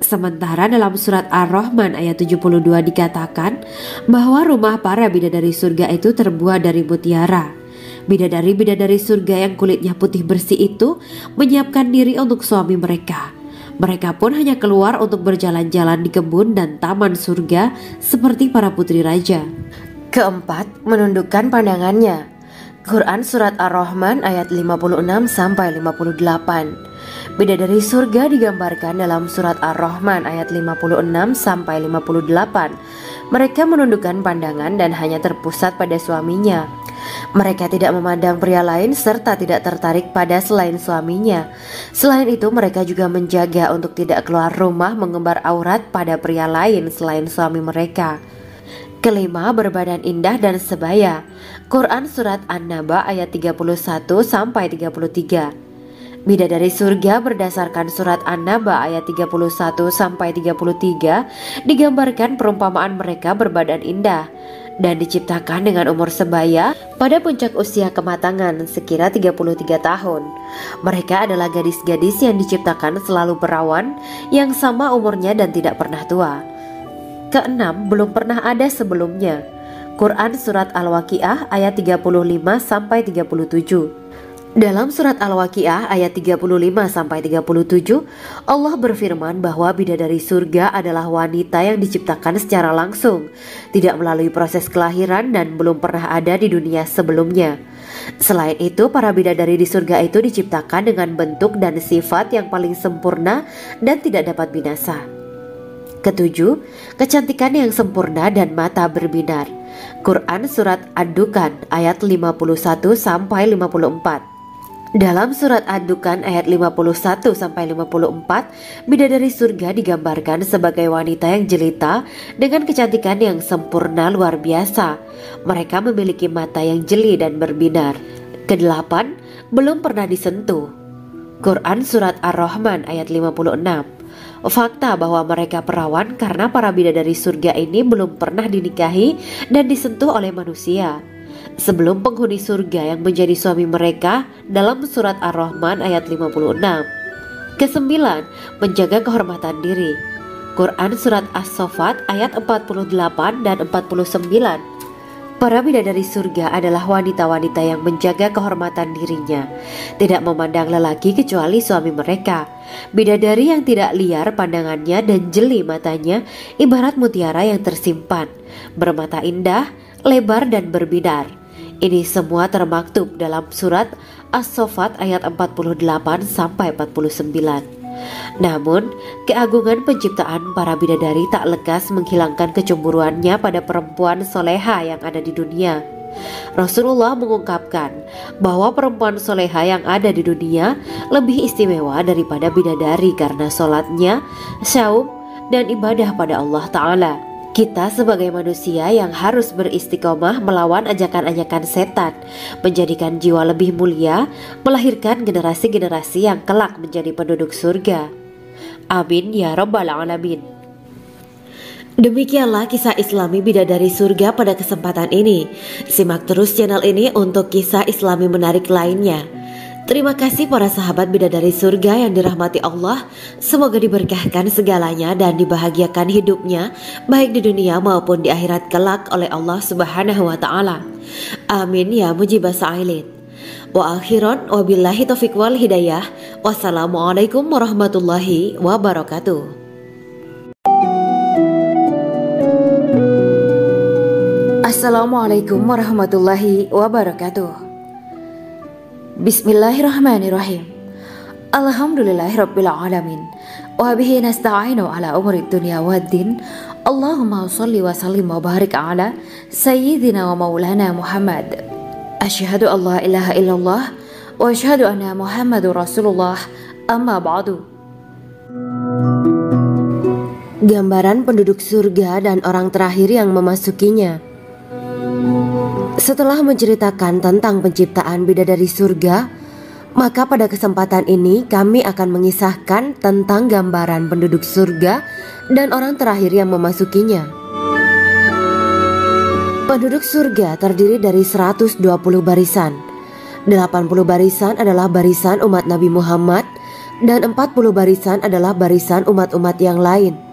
Sementara dalam Surat Ar-Rahman ayat 72 dikatakan bahwa rumah para bidadari surga itu terbuat dari mutiara. Bidadari-bidadari surga yang kulitnya putih bersih itu menyiapkan diri untuk suami mereka. Mereka pun hanya keluar untuk berjalan-jalan di kebun dan taman surga seperti para putri raja. Keempat, menundukkan pandangannya. Quran Surat Ar-Rahman ayat 56-58. Bidadari surga digambarkan dalam Surat Ar-Rahman ayat 56-58. Mereka menundukkan pandangan dan hanya terpusat pada suaminya. Mereka tidak memandang pria lain serta tidak tertarik pada selain suaminya. Selain itu, mereka juga menjaga untuk tidak keluar rumah mengembar aurat pada pria lain selain suami mereka. Kelima, berbadan indah dan sebaya. Quran Surat An-Naba ayat 31-33. Bidadari surga berdasarkan Surat An-Naba ayat 31-33 digambarkan perumpamaan mereka berbadan indah. dan diciptakan dengan umur sebaya pada puncak usia kematangan sekira 33 tahun. Mereka adalah gadis-gadis yang diciptakan selalu perawan, yang sama umurnya dan tidak pernah tua. Keenam, belum pernah ada sebelumnya. Quran Surat Al-Waqiah ayat 35-37. Dalam surat Al-Waqiah ayat 35-37, Allah berfirman bahwa bidadari surga adalah wanita yang diciptakan secara langsung, tidak melalui proses kelahiran dan belum pernah ada di dunia sebelumnya. Selain itu, para bidadari di surga itu diciptakan dengan bentuk dan sifat yang paling sempurna dan tidak dapat binasa. Ketujuh, kecantikan yang sempurna dan mata berbinar. Quran Surat Ad-Dukhan ayat 51-54. Dalam surat Ad-Dukhan ayat 51-54, bidadari surga digambarkan sebagai wanita yang jelita dengan kecantikan yang sempurna luar biasa. Mereka memiliki mata yang jeli dan berbinar. Kedelapan, belum pernah disentuh. Quran Surat Ar-Rahman ayat 56. Fakta bahwa mereka perawan karena para bidadari surga ini belum pernah dinikahi dan disentuh oleh manusia sebelum penghuni surga yang menjadi suami mereka dalam surat Ar-Rahman ayat 56. Kesembilan, menjaga kehormatan diri. Quran Surat As-Saffat ayat 48 dan 49. Para bidadari surga adalah wanita-wanita yang menjaga kehormatan dirinya, tidak memandang lelaki kecuali suami mereka. Bidadari yang tidak liar pandangannya dan jeli matanya ibarat mutiara yang tersimpan, bermata indah, lebar dan berbinar. Ini semua termaktub dalam surat As-Saffat ayat 48-49. Namun, keagungan penciptaan para bidadari tak lekas menghilangkan kecemburuannya pada perempuan soleha yang ada di dunia. Rasulullah mengungkapkan bahwa perempuan soleha yang ada di dunia lebih istimewa daripada bidadari karena sholatnya, syaum, dan ibadah pada Allah Ta'ala. Kita sebagai manusia yang harus beristiqomah melawan ajakan-ajakan setan, menjadikan jiwa lebih mulia, melahirkan generasi-generasi yang kelak menjadi penduduk surga. Amin ya rabbal alamin. Demikianlah kisah Islami bidadari surga pada kesempatan ini. Simak terus channel ini untuk kisah Islami menarik lainnya. Terima kasih para sahabat bidadari surga yang dirahmati Allah. Semoga diberkahkan segalanya dan dibahagiakan hidupnya baik di dunia maupun di akhirat kelak oleh Allah Subhanahu wa Ta'ala. Amin ya mujibah sa'ilin. Wa akhiran wabillahi taufiq wal hidayah. Wassalamualaikum warahmatullahi wabarakatuh. Assalamualaikum warahmatullahi wabarakatuh. Bismillahirrahmanirrahim. Alhamdulillahirabbil alamin. Wa bihi nasta'inu ala umuri dunya waddin. Allahumma shalli wa sallim wa barik ala sayyidina wa maulana Muhammad. Asyhadu an la ilaha illallah wa asyhadu anna Muhammadur Rasulullah. Amma ba'du. Gambaran penduduk surga dan orang terakhir yang memasukinya. Setelah menceritakan tentang penciptaan bidadari surga, maka pada kesempatan ini kami akan mengisahkan tentang gambaran penduduk surga dan orang terakhir yang memasukinya. Penduduk surga terdiri dari 120 barisan. 80 barisan adalah barisan umat Nabi Muhammad dan 40 barisan adalah barisan umat-umat yang lain.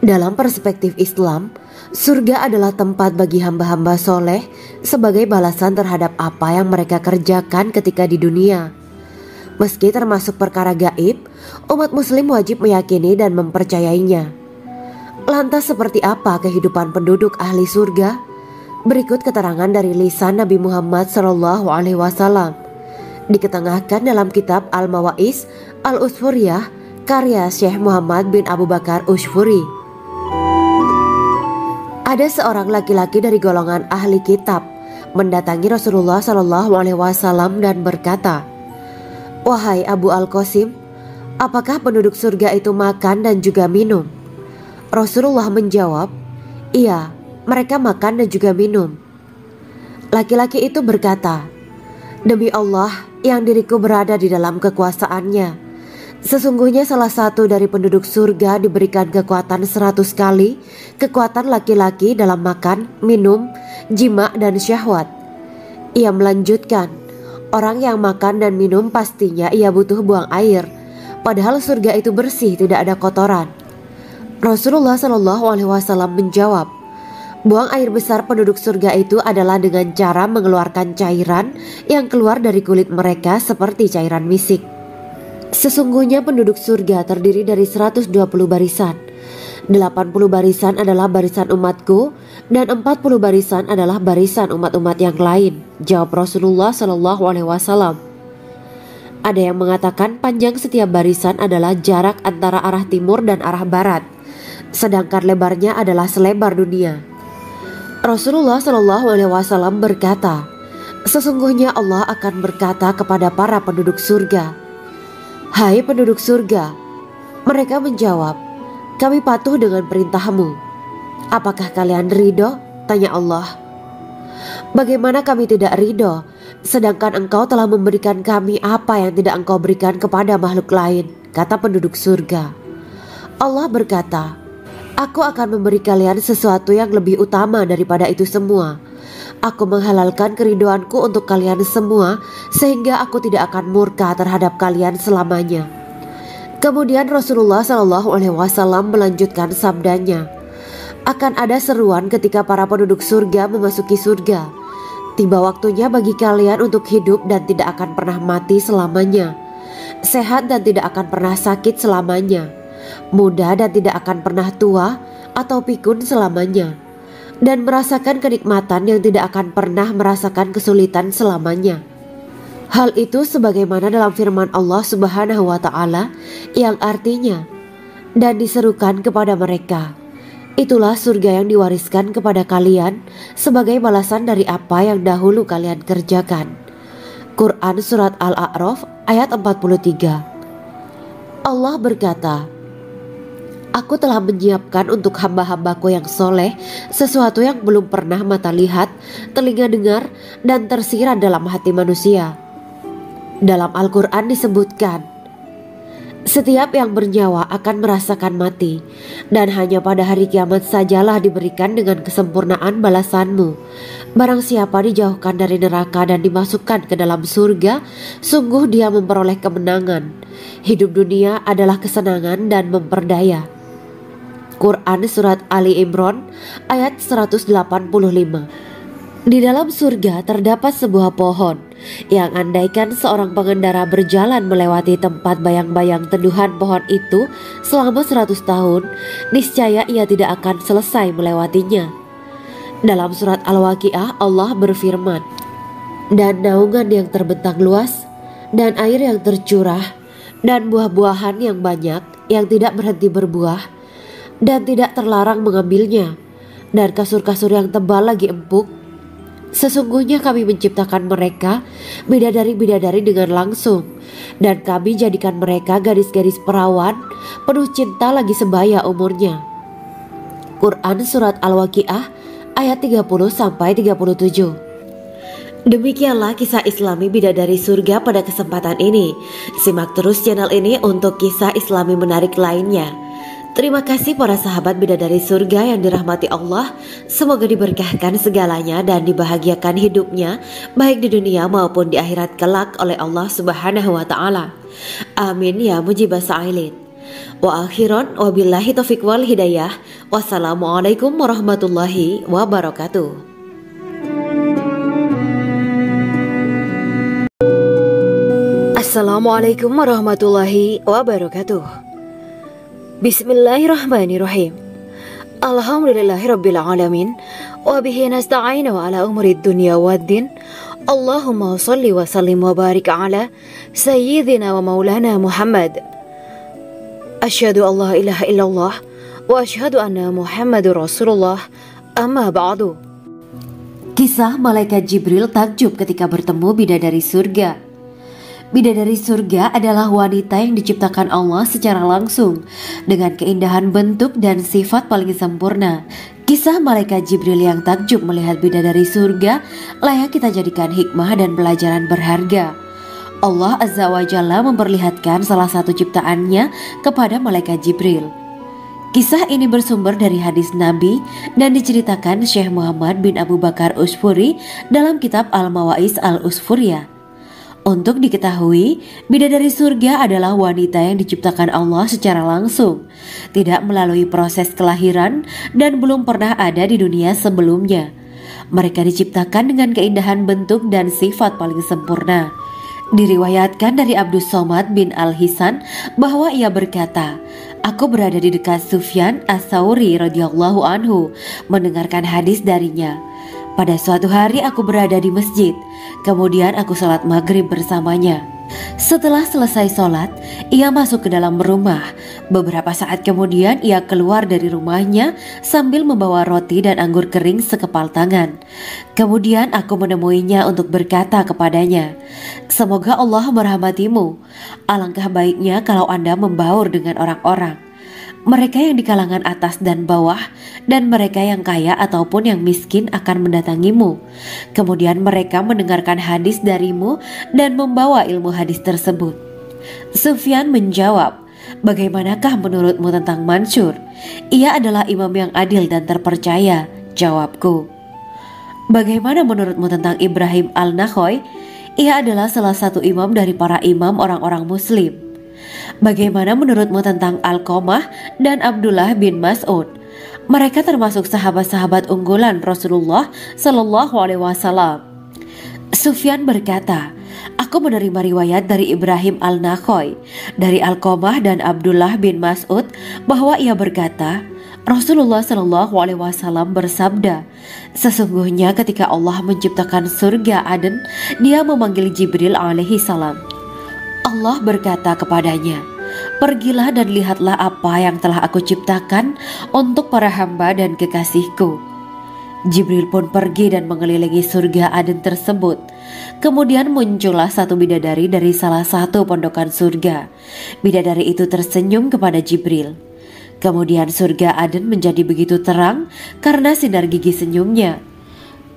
Dalam perspektif Islam, surga adalah tempat bagi hamba-hamba soleh sebagai balasan terhadap apa yang mereka kerjakan ketika di dunia. Meski termasuk perkara gaib, umat muslim wajib meyakini dan mempercayainya. Lantas seperti apa kehidupan penduduk ahli surga? Berikut keterangan dari lisan Nabi Muhammad SAW, diketengahkan dalam kitab Al-Mawa'is Al-Usfuriyah karya Syekh Muhammad bin Abu Bakar Ushfuri. Ada seorang laki-laki dari golongan ahli kitab mendatangi Rasulullah SAW dan berkata, "Wahai Abu Al-Qasim, apakah penduduk surga itu makan dan juga minum?" Rasulullah menjawab, "Iya, mereka makan dan juga minum." Laki-laki itu berkata, "Demi Allah yang diriku berada di dalam kekuasaannya, Sesungguhnya salah satu dari penduduk surga diberikan kekuatan 100 kali kekuatan laki-laki dalam makan, minum, jima, dan syahwat. Ia melanjutkan, orang yang makan dan minum pastinya ia butuh buang air, padahal surga itu bersih, tidak ada kotoran. Rasulullah SAW menjawab, buang air besar penduduk surga itu adalah dengan cara mengeluarkan cairan yang keluar dari kulit mereka seperti cairan misik. Sesungguhnya penduduk surga terdiri dari 120 barisan. 80 barisan adalah barisan umatku dan 40 barisan adalah barisan umat-umat yang lain, jawab Rasulullah SAW. Ada yang mengatakan panjang setiap barisan adalah jarak antara arah timur dan arah barat, sedangkan lebarnya adalah selebar dunia. Rasulullah SAW berkata, sesungguhnya Allah akan berkata kepada para penduduk surga, hai penduduk surga. Mereka menjawab, kami patuh dengan perintahmu. Apakah kalian ridho? Tanya Allah. Bagaimana kami tidak ridho, sedangkan engkau telah memberikan kami apa yang tidak engkau berikan kepada makhluk lain, kata penduduk surga. Allah berkata, aku akan memberi kalian sesuatu yang lebih utama daripada itu semua. Aku menghalalkan keridoanku untuk kalian semua sehingga aku tidak akan murka terhadap kalian selamanya. Kemudian Rasulullah SAW melanjutkan sabdanya, akan ada seruan ketika para penduduk surga memasuki surga. Tiba waktunya bagi kalian untuk hidup dan tidak akan pernah mati selamanya, sehat dan tidak akan pernah sakit selamanya, muda dan tidak akan pernah tua atau pikun selamanya, dan merasakan kenikmatan yang tidak akan pernah merasakan kesulitan selamanya. Hal itu sebagaimana dalam firman Allah Subhanahu wa Ta'ala yang artinya, dan diserukan kepada mereka, itulah surga yang diwariskan kepada kalian sebagai balasan dari apa yang dahulu kalian kerjakan. Quran Surat Al-A'raf ayat 43. Allah berkata, aku telah menyiapkan untuk hamba-hambaku yang soleh sesuatu yang belum pernah mata lihat, telinga dengar, dan tersirat dalam hati manusia. Dalam Al-Quran disebutkan, setiap yang bernyawa akan merasakan mati, dan hanya pada hari kiamat sajalah diberikan dengan kesempurnaan balasanmu. Barang siapa dijauhkan dari neraka dan dimasukkan ke dalam surga, sungguh dia memperoleh kemenangan. Hidup dunia adalah kesenangan dan memperdaya. Quran Surat Ali Imran ayat 185. Di dalam surga terdapat sebuah pohon yang andaikan seorang pengendara berjalan melewati tempat bayang-bayang teduhan pohon itu selama 100 tahun, niscaya ia tidak akan selesai melewatinya. Dalam surat Al-Waqiah Allah berfirman, dan naungan yang terbentang luas, dan air yang tercurah, dan buah-buahan yang banyak yang tidak berhenti berbuah, dan tidak terlarang mengambilnya, dan kasur-kasur yang tebal lagi empuk. Sesungguhnya kami menciptakan mereka bidadari-bidadari dengan langsung, dan kami jadikan mereka gadis-gadis perawan penuh cinta lagi sebaya umurnya. Quran Surat Al-Waqiah ayat 30-37. Demikianlah kisah Islami bidadari surga pada kesempatan ini. Simak terus channel ini untuk kisah Islami menarik lainnya. Terima kasih para sahabat bidadari surga yang dirahmati Allah. Semoga diberkahkan segalanya dan dibahagiakan hidupnya baik di dunia maupun di akhirat kelak oleh Allah Subhanahu wa Ta'ala. Amin ya mujibah sa'ilin. Wa akhiran wabillahi taufiq wal hidayah. Wassalamualaikum warahmatullahi wabarakatuh. Assalamualaikum warahmatullahi wabarakatuh. Bismillahirrahmanirrahim. Alhamdulillahirabbil alamin wa bihi nasta'inu ala umuri dunya waddin. Allahumma shalli wa sallim wa barik ala sayyidina wa maulana Muhammad. Asyhadu an la ilaha illallah wa asyhadu anna Muhammadur Rasulullah. Amma ba'du. Kisah malaikat Jibril takjub ketika bertemu bidadari surga. Bidadari surga adalah wanita yang diciptakan Allah secara langsung dengan keindahan bentuk dan sifat paling sempurna. Kisah malaikat Jibril yang takjub melihat bidadari surga layak kita jadikan hikmah dan pelajaran berharga. Allah Azza wa Jalla memperlihatkan salah satu ciptaannya kepada malaikat Jibril. Kisah ini bersumber dari hadis Nabi dan diceritakan Syekh Muhammad bin Abu Bakar Usfuri dalam kitab Al-Mawaiz Al-Usfuriyah. Untuk diketahui, bidadari surga adalah wanita yang diciptakan Allah secara langsung, tidak melalui proses kelahiran dan belum pernah ada di dunia sebelumnya. Mereka diciptakan dengan keindahan bentuk dan sifat paling sempurna. Diriwayatkan dari Abdus Somad bin Al-Hisan bahwa ia berkata, "Aku berada di dekat Sufyan As-Tsauri radhiyallahu anhu mendengarkan hadis darinya. Pada suatu hari aku berada di masjid, kemudian aku sholat maghrib bersamanya. Setelah selesai sholat, ia masuk ke dalam rumah. Beberapa saat kemudian ia keluar dari rumahnya sambil membawa roti dan anggur kering sekepal tangan. Kemudian aku menemuinya untuk berkata kepadanya, 'Semoga Allah merahmatimu. Alangkah baiknya kalau Anda membaur dengan orang-orang. Mereka yang di kalangan atas dan bawah, dan mereka yang kaya ataupun yang miskin akan mendatangimu. Kemudian mereka mendengarkan hadis darimu dan membawa ilmu hadis tersebut.' Sufyan menjawab, 'Bagaimanakah menurutmu tentang Mansur? Ia adalah imam yang adil dan terpercaya.' Jawabku. 'Bagaimana menurutmu tentang Ibrahim Al-Nakhoy? Ia adalah salah satu imam dari para imam orang-orang muslim.' 'Bagaimana menurutmu tentang Alqamah dan Abdullah bin Mas'ud? Mereka termasuk sahabat-sahabat unggulan Rasulullah Shallallahu Alaihi Wasallam.' Sufyan berkata, 'Aku menerima riwayat dari Ibrahim Al-Nakhoy, dari Alqamah dan Abdullah bin Mas'ud bahwa ia berkata, Rasulullah Shallallahu Alaihi Wasallam bersabda, sesungguhnya ketika Allah menciptakan surga Aden, Dia memanggil Jibril alaihi salam. Allah berkata kepadanya, pergilah dan lihatlah apa yang telah aku ciptakan untuk para hamba dan kekasihku. Jibril pun pergi dan mengelilingi surga Aden tersebut. Kemudian muncullah satu bidadari dari salah satu pondokan surga. Bidadari itu tersenyum kepada Jibril. Kemudian surga Aden menjadi begitu terang karena sinar gigi senyumnya.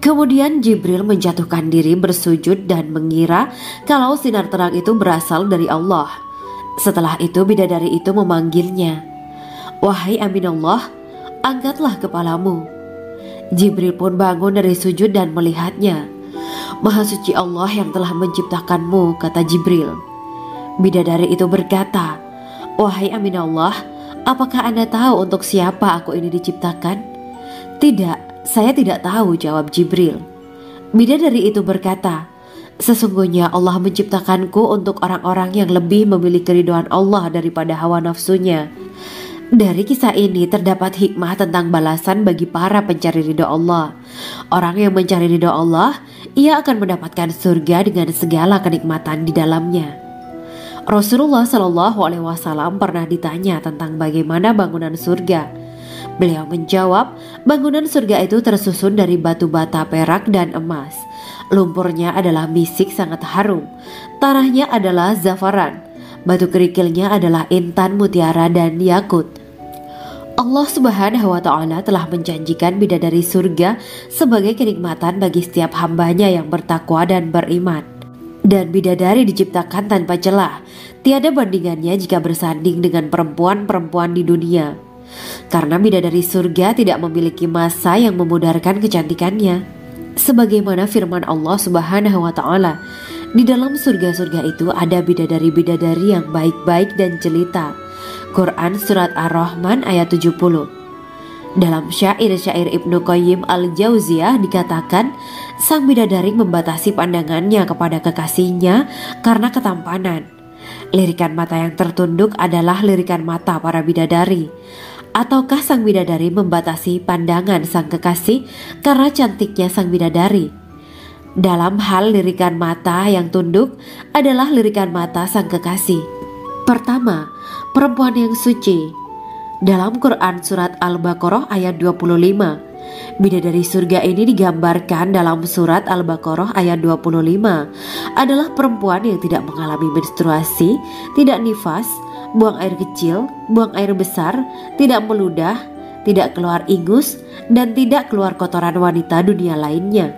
Kemudian Jibril menjatuhkan diri bersujud dan mengira kalau sinar terang itu berasal dari Allah. Setelah itu bidadari itu memanggilnya, wahai Aminullah, angkatlah kepalamu. Jibril pun bangun dari sujud dan melihatnya. Maha suci Allah yang telah menciptakanmu, kata Jibril. Bidadari itu berkata, wahai Aminullah, apakah Anda tahu untuk siapa aku ini diciptakan? Tidak, saya tidak tahu, jawab Jibril. Bidadari itu berkata, sesungguhnya Allah menciptakanku untuk orang-orang yang lebih memilih keridhaan Allah daripada hawa nafsunya. Dari kisah ini terdapat hikmah tentang balasan bagi para pencari ridha Allah. Orang yang mencari ridha Allah, ia akan mendapatkan surga dengan segala kenikmatan di dalamnya. Rasulullah Shallallahu Alaihi Wasallam pernah ditanya tentang bagaimana bangunan surga. Beliau menjawab, bangunan surga itu tersusun dari batu bata, perak, dan emas. Lumpurnya adalah misik sangat harum. Tanahnya adalah zafaran. Batu kerikilnya adalah intan, mutiara, dan yakut. Allah Subhanahu wa Ta'ala telah menjanjikan bidadari surga sebagai kenikmatan bagi setiap hambanya yang bertakwa dan beriman. Dan bidadari diciptakan tanpa celah. Tiada bandingannya jika bersanding dengan perempuan-perempuan di dunia. Karena bidadari surga tidak memiliki masa yang memudarkan kecantikannya. Sebagaimana firman Allah Subhanahu wa Ta'ala, di dalam surga-surga itu ada bidadari-bidadari yang baik-baik dan jelita. Quran Surat Ar-Rahman ayat 70. Dalam syair-syair Ibnu Qayyim Al-Jauziyah dikatakan, sang bidadari membatasi pandangannya kepada kekasihnya karena ketampanan. Lirikan mata yang tertunduk adalah lirikan mata para bidadari. Ataukah sang bidadari membatasi pandangan sang kekasih karena cantiknya sang bidadari? Dalam hal lirikan mata yang tunduk adalah lirikan mata sang kekasih. Pertama, perempuan yang suci. Dalam Quran Surat Al-Baqarah ayat 25, bidadari surga ini digambarkan dalam Surat Al-Baqarah ayat 25 adalah perempuan yang tidak mengalami menstruasi, tidak nifas, buang air kecil, buang air besar, tidak meludah, tidak keluar ingus, dan tidak keluar kotoran wanita dunia lainnya.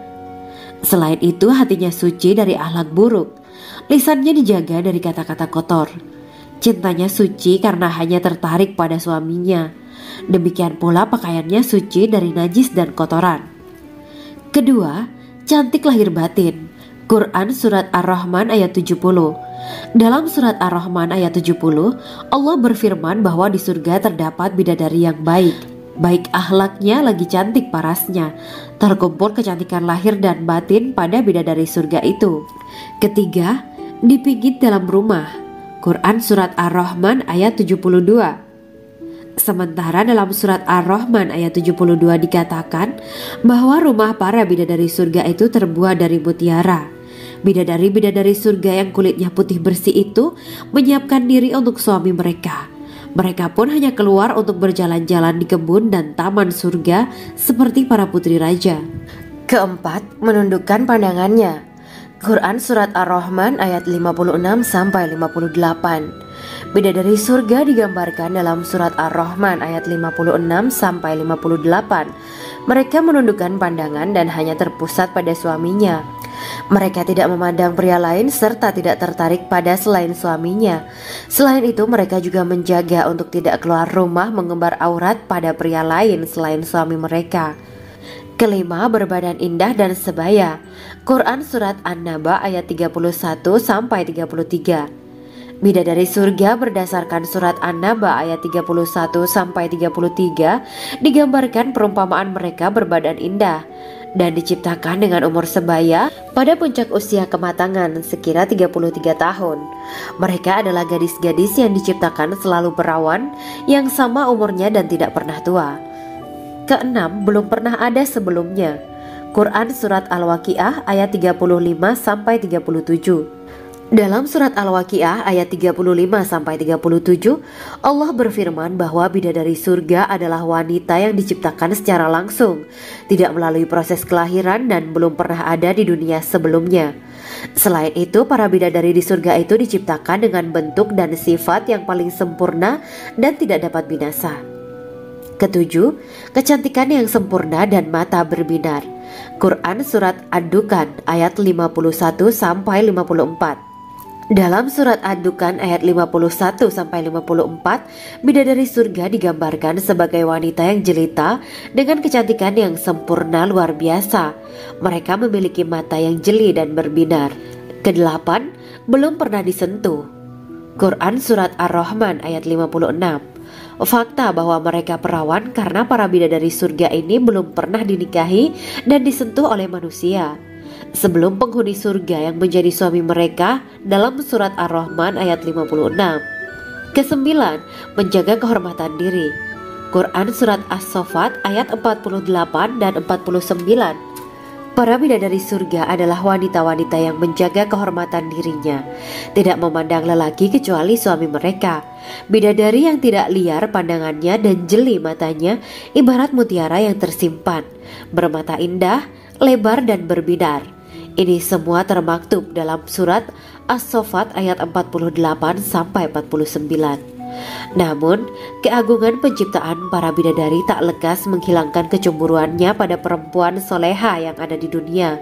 Selain itu hatinya suci dari akhlak buruk. Lisannya dijaga dari kata-kata kotor. Cintanya suci karena hanya tertarik pada suaminya. Demikian pula pakaiannya suci dari najis dan kotoran. Kedua, cantik lahir batin. Quran Surat Ar-Rahman ayat 70. Dalam Surat Ar-Rahman ayat 70, Allah berfirman bahwa di surga terdapat bidadari yang baik. Baik akhlaknya lagi cantik parasnya. Terkumpul kecantikan lahir dan batin pada bidadari surga itu. Ketiga, dipijit dalam rumah. Quran Surat Ar-Rahman ayat 72. Sementara dalam Surat Ar-Rahman ayat 72 dikatakan bahwa rumah para bidadari surga itu terbuat dari mutiara. Bidadari-bidadari surga yang kulitnya putih bersih itu menyiapkan diri untuk suami mereka. Mereka pun hanya keluar untuk berjalan-jalan di kebun dan taman surga seperti para putri raja. Keempat, menundukkan pandangannya. Quran Surat Ar-Rahman ayat 56-58. Bidadari surga digambarkan dalam Surat Ar-Rahman ayat 56-58. Mereka menundukkan pandangan dan hanya terpusat pada suaminya. Mereka tidak memandang pria lain serta tidak tertarik pada selain suaminya. Selain itu mereka juga menjaga untuk tidak keluar rumah mengembar aurat pada pria lain selain suami mereka. Kelima, berbadan indah dan sebaya. Quran Surat An-Naba ayat 31-33. Bidadari surga berdasarkan Surat An-Naba ayat 31-33 digambarkan perumpamaan mereka berbadan indah dan diciptakan dengan umur sebaya pada puncak usia kematangan sekira 33 tahun. Mereka adalah gadis-gadis yang diciptakan selalu perawan yang sama umurnya dan tidak pernah tua. Keenam, belum pernah ada sebelumnya. Quran Surat Al-Waqiah ayat 35-37. Dalam Surat Al-Waqiah ayat 35-37, Allah berfirman bahwa bidadari surga adalah wanita yang diciptakan secara langsung, tidak melalui proses kelahiran dan belum pernah ada di dunia sebelumnya. Selain itu, para bidadari di surga itu diciptakan dengan bentuk dan sifat yang paling sempurna dan tidak dapat binasa. Ketujuh, kecantikan yang sempurna dan mata berbinar. Quran Surat Ad-Dukan ayat 51-54. Dalam Surat Ad-Dukan ayat 51-54, bidadari surga digambarkan sebagai wanita yang jelita dengan kecantikan yang sempurna luar biasa. Mereka memiliki mata yang jeli dan berbinar. Kedelapan, belum pernah disentuh. Quran Surat Ar-Rahman ayat 56. Fakta bahwa mereka perawan karena para bidadari surga ini belum pernah dinikahi dan disentuh oleh manusia sebelum penghuni surga yang menjadi suami mereka dalam Surat Ar-Rahman ayat 56. Kesembilan, menjaga kehormatan diri. Quran Surat As-Saffat ayat 48 dan 49. Para bidadari surga adalah wanita-wanita yang menjaga kehormatan dirinya, tidak memandang lelaki kecuali suami mereka. Bidadari yang tidak liar pandangannya dan jeli matanya ibarat mutiara yang tersimpan, bermata indah, lebar dan berbinar. Ini semua termaktub dalam Surat As-Saffat ayat 48-49. Namun, keagungan penciptaan para bidadari tak lekas menghilangkan kecemburuannya pada perempuan soleha yang ada di dunia.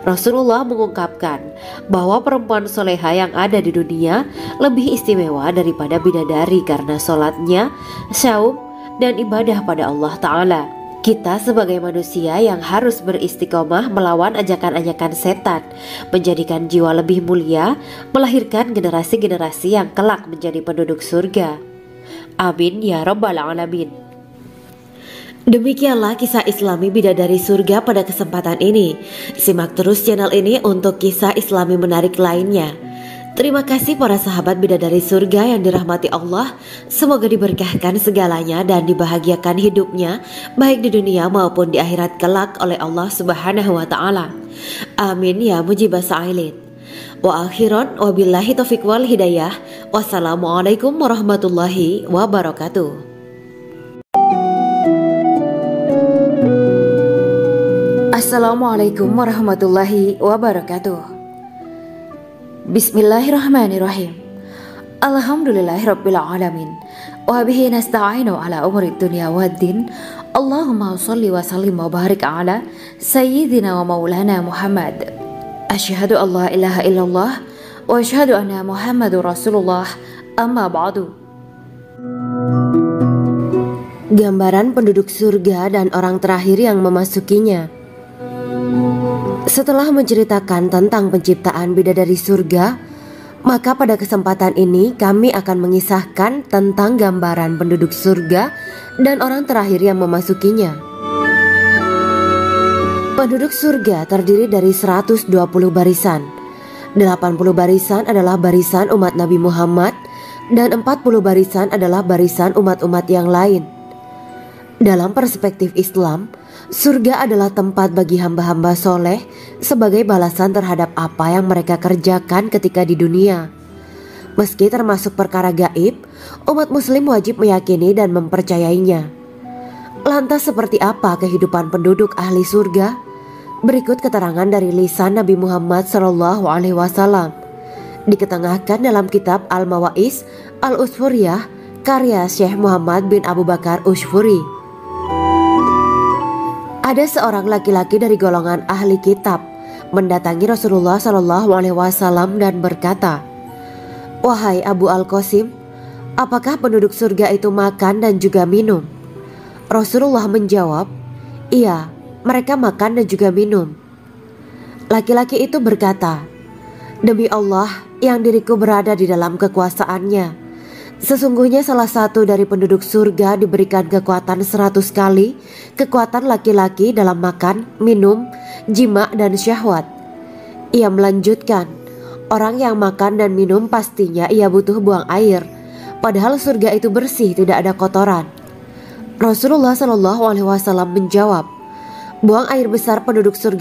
Rasulullah mengungkapkan bahwa perempuan soleha yang ada di dunia lebih istimewa daripada bidadari karena sholatnya, syaum, dan ibadah pada Allah Ta'ala. Kita sebagai manusia yang harus beristiqomah melawan ajakan-ajakan setan, menjadikan jiwa lebih mulia, melahirkan generasi-generasi yang kelak menjadi penduduk surga. Amin ya rabbal alamin. Demikianlah kisah Islami bidadari surga pada kesempatan ini. Simak terus channel ini untuk kisah Islami menarik lainnya. Terima kasih para sahabat bidadari surga yang dirahmati Allah. Semoga diberkahkan segalanya dan dibahagiakan hidupnya baik di dunia maupun di akhirat kelak oleh Allah Subhanahu wa taala. Amin ya mujibas sa'ilin. Wa akhiran wabillahi taufiq wal hidayah. Wassalamualaikum warahmatullahi wabarakatuh. Assalamualaikum warahmatullahi wabarakatuh. Bismillahirrahmanirrahim. Alhamdulillahirabbil alamin. Wa bihi nasta'inu ala umuri dunya waddin. Allahumma shalli wa sallim wa barik ala sayyidina wa maulana Muhammad. Asyhadu an la ilaha illallah وأشهد أن محمد رسول الله أما بعد. Gambaran penduduk surga dan orang terakhir yang memasukinya. Setelah menceritakan tentang penciptaan bidadari surga, maka pada kesempatan ini kami akan mengisahkan tentang gambaran penduduk surga dan orang terakhir yang memasukinya. Penduduk surga terdiri dari 120 barisan. 80 barisan adalah barisan umat Nabi Muhammad dan 40 barisan adalah barisan umat-umat yang lain. Dalam perspektif Islam, surga adalah tempat bagi hamba-hamba soleh sebagai balasan terhadap apa yang mereka kerjakan ketika di dunia. Meski termasuk perkara gaib, umat muslim wajib meyakini dan mempercayainya. Lantas seperti apa kehidupan penduduk ahli surga? Berikut keterangan dari lisan Nabi Muhammad SAW, diketengahkan dalam kitab Al-Mawa'is Al-Usfuriyah karya Syekh Muhammad bin Abu Bakar Ushfuri. Ada seorang laki-laki dari golongan ahli kitab mendatangi Rasulullah SAW dan berkata, "Wahai Abu Al-Qasim, apakah penduduk surga itu makan dan juga minum?" Rasulullah menjawab, "Iya, mereka makan dan juga minum." Laki-laki itu berkata, "Demi Allah yang diriku berada di dalam kekuasaannya, sesungguhnya salah satu dari penduduk surga diberikan kekuatan 100 kali kekuatan laki-laki dalam makan, minum, jima, dan syahwat." Ia melanjutkan, "Orang yang makan dan minum pastinya ia butuh buang air, padahal surga itu bersih, tidak ada kotoran." Rasulullah SAW menjawab, "Buang air besar penduduk surga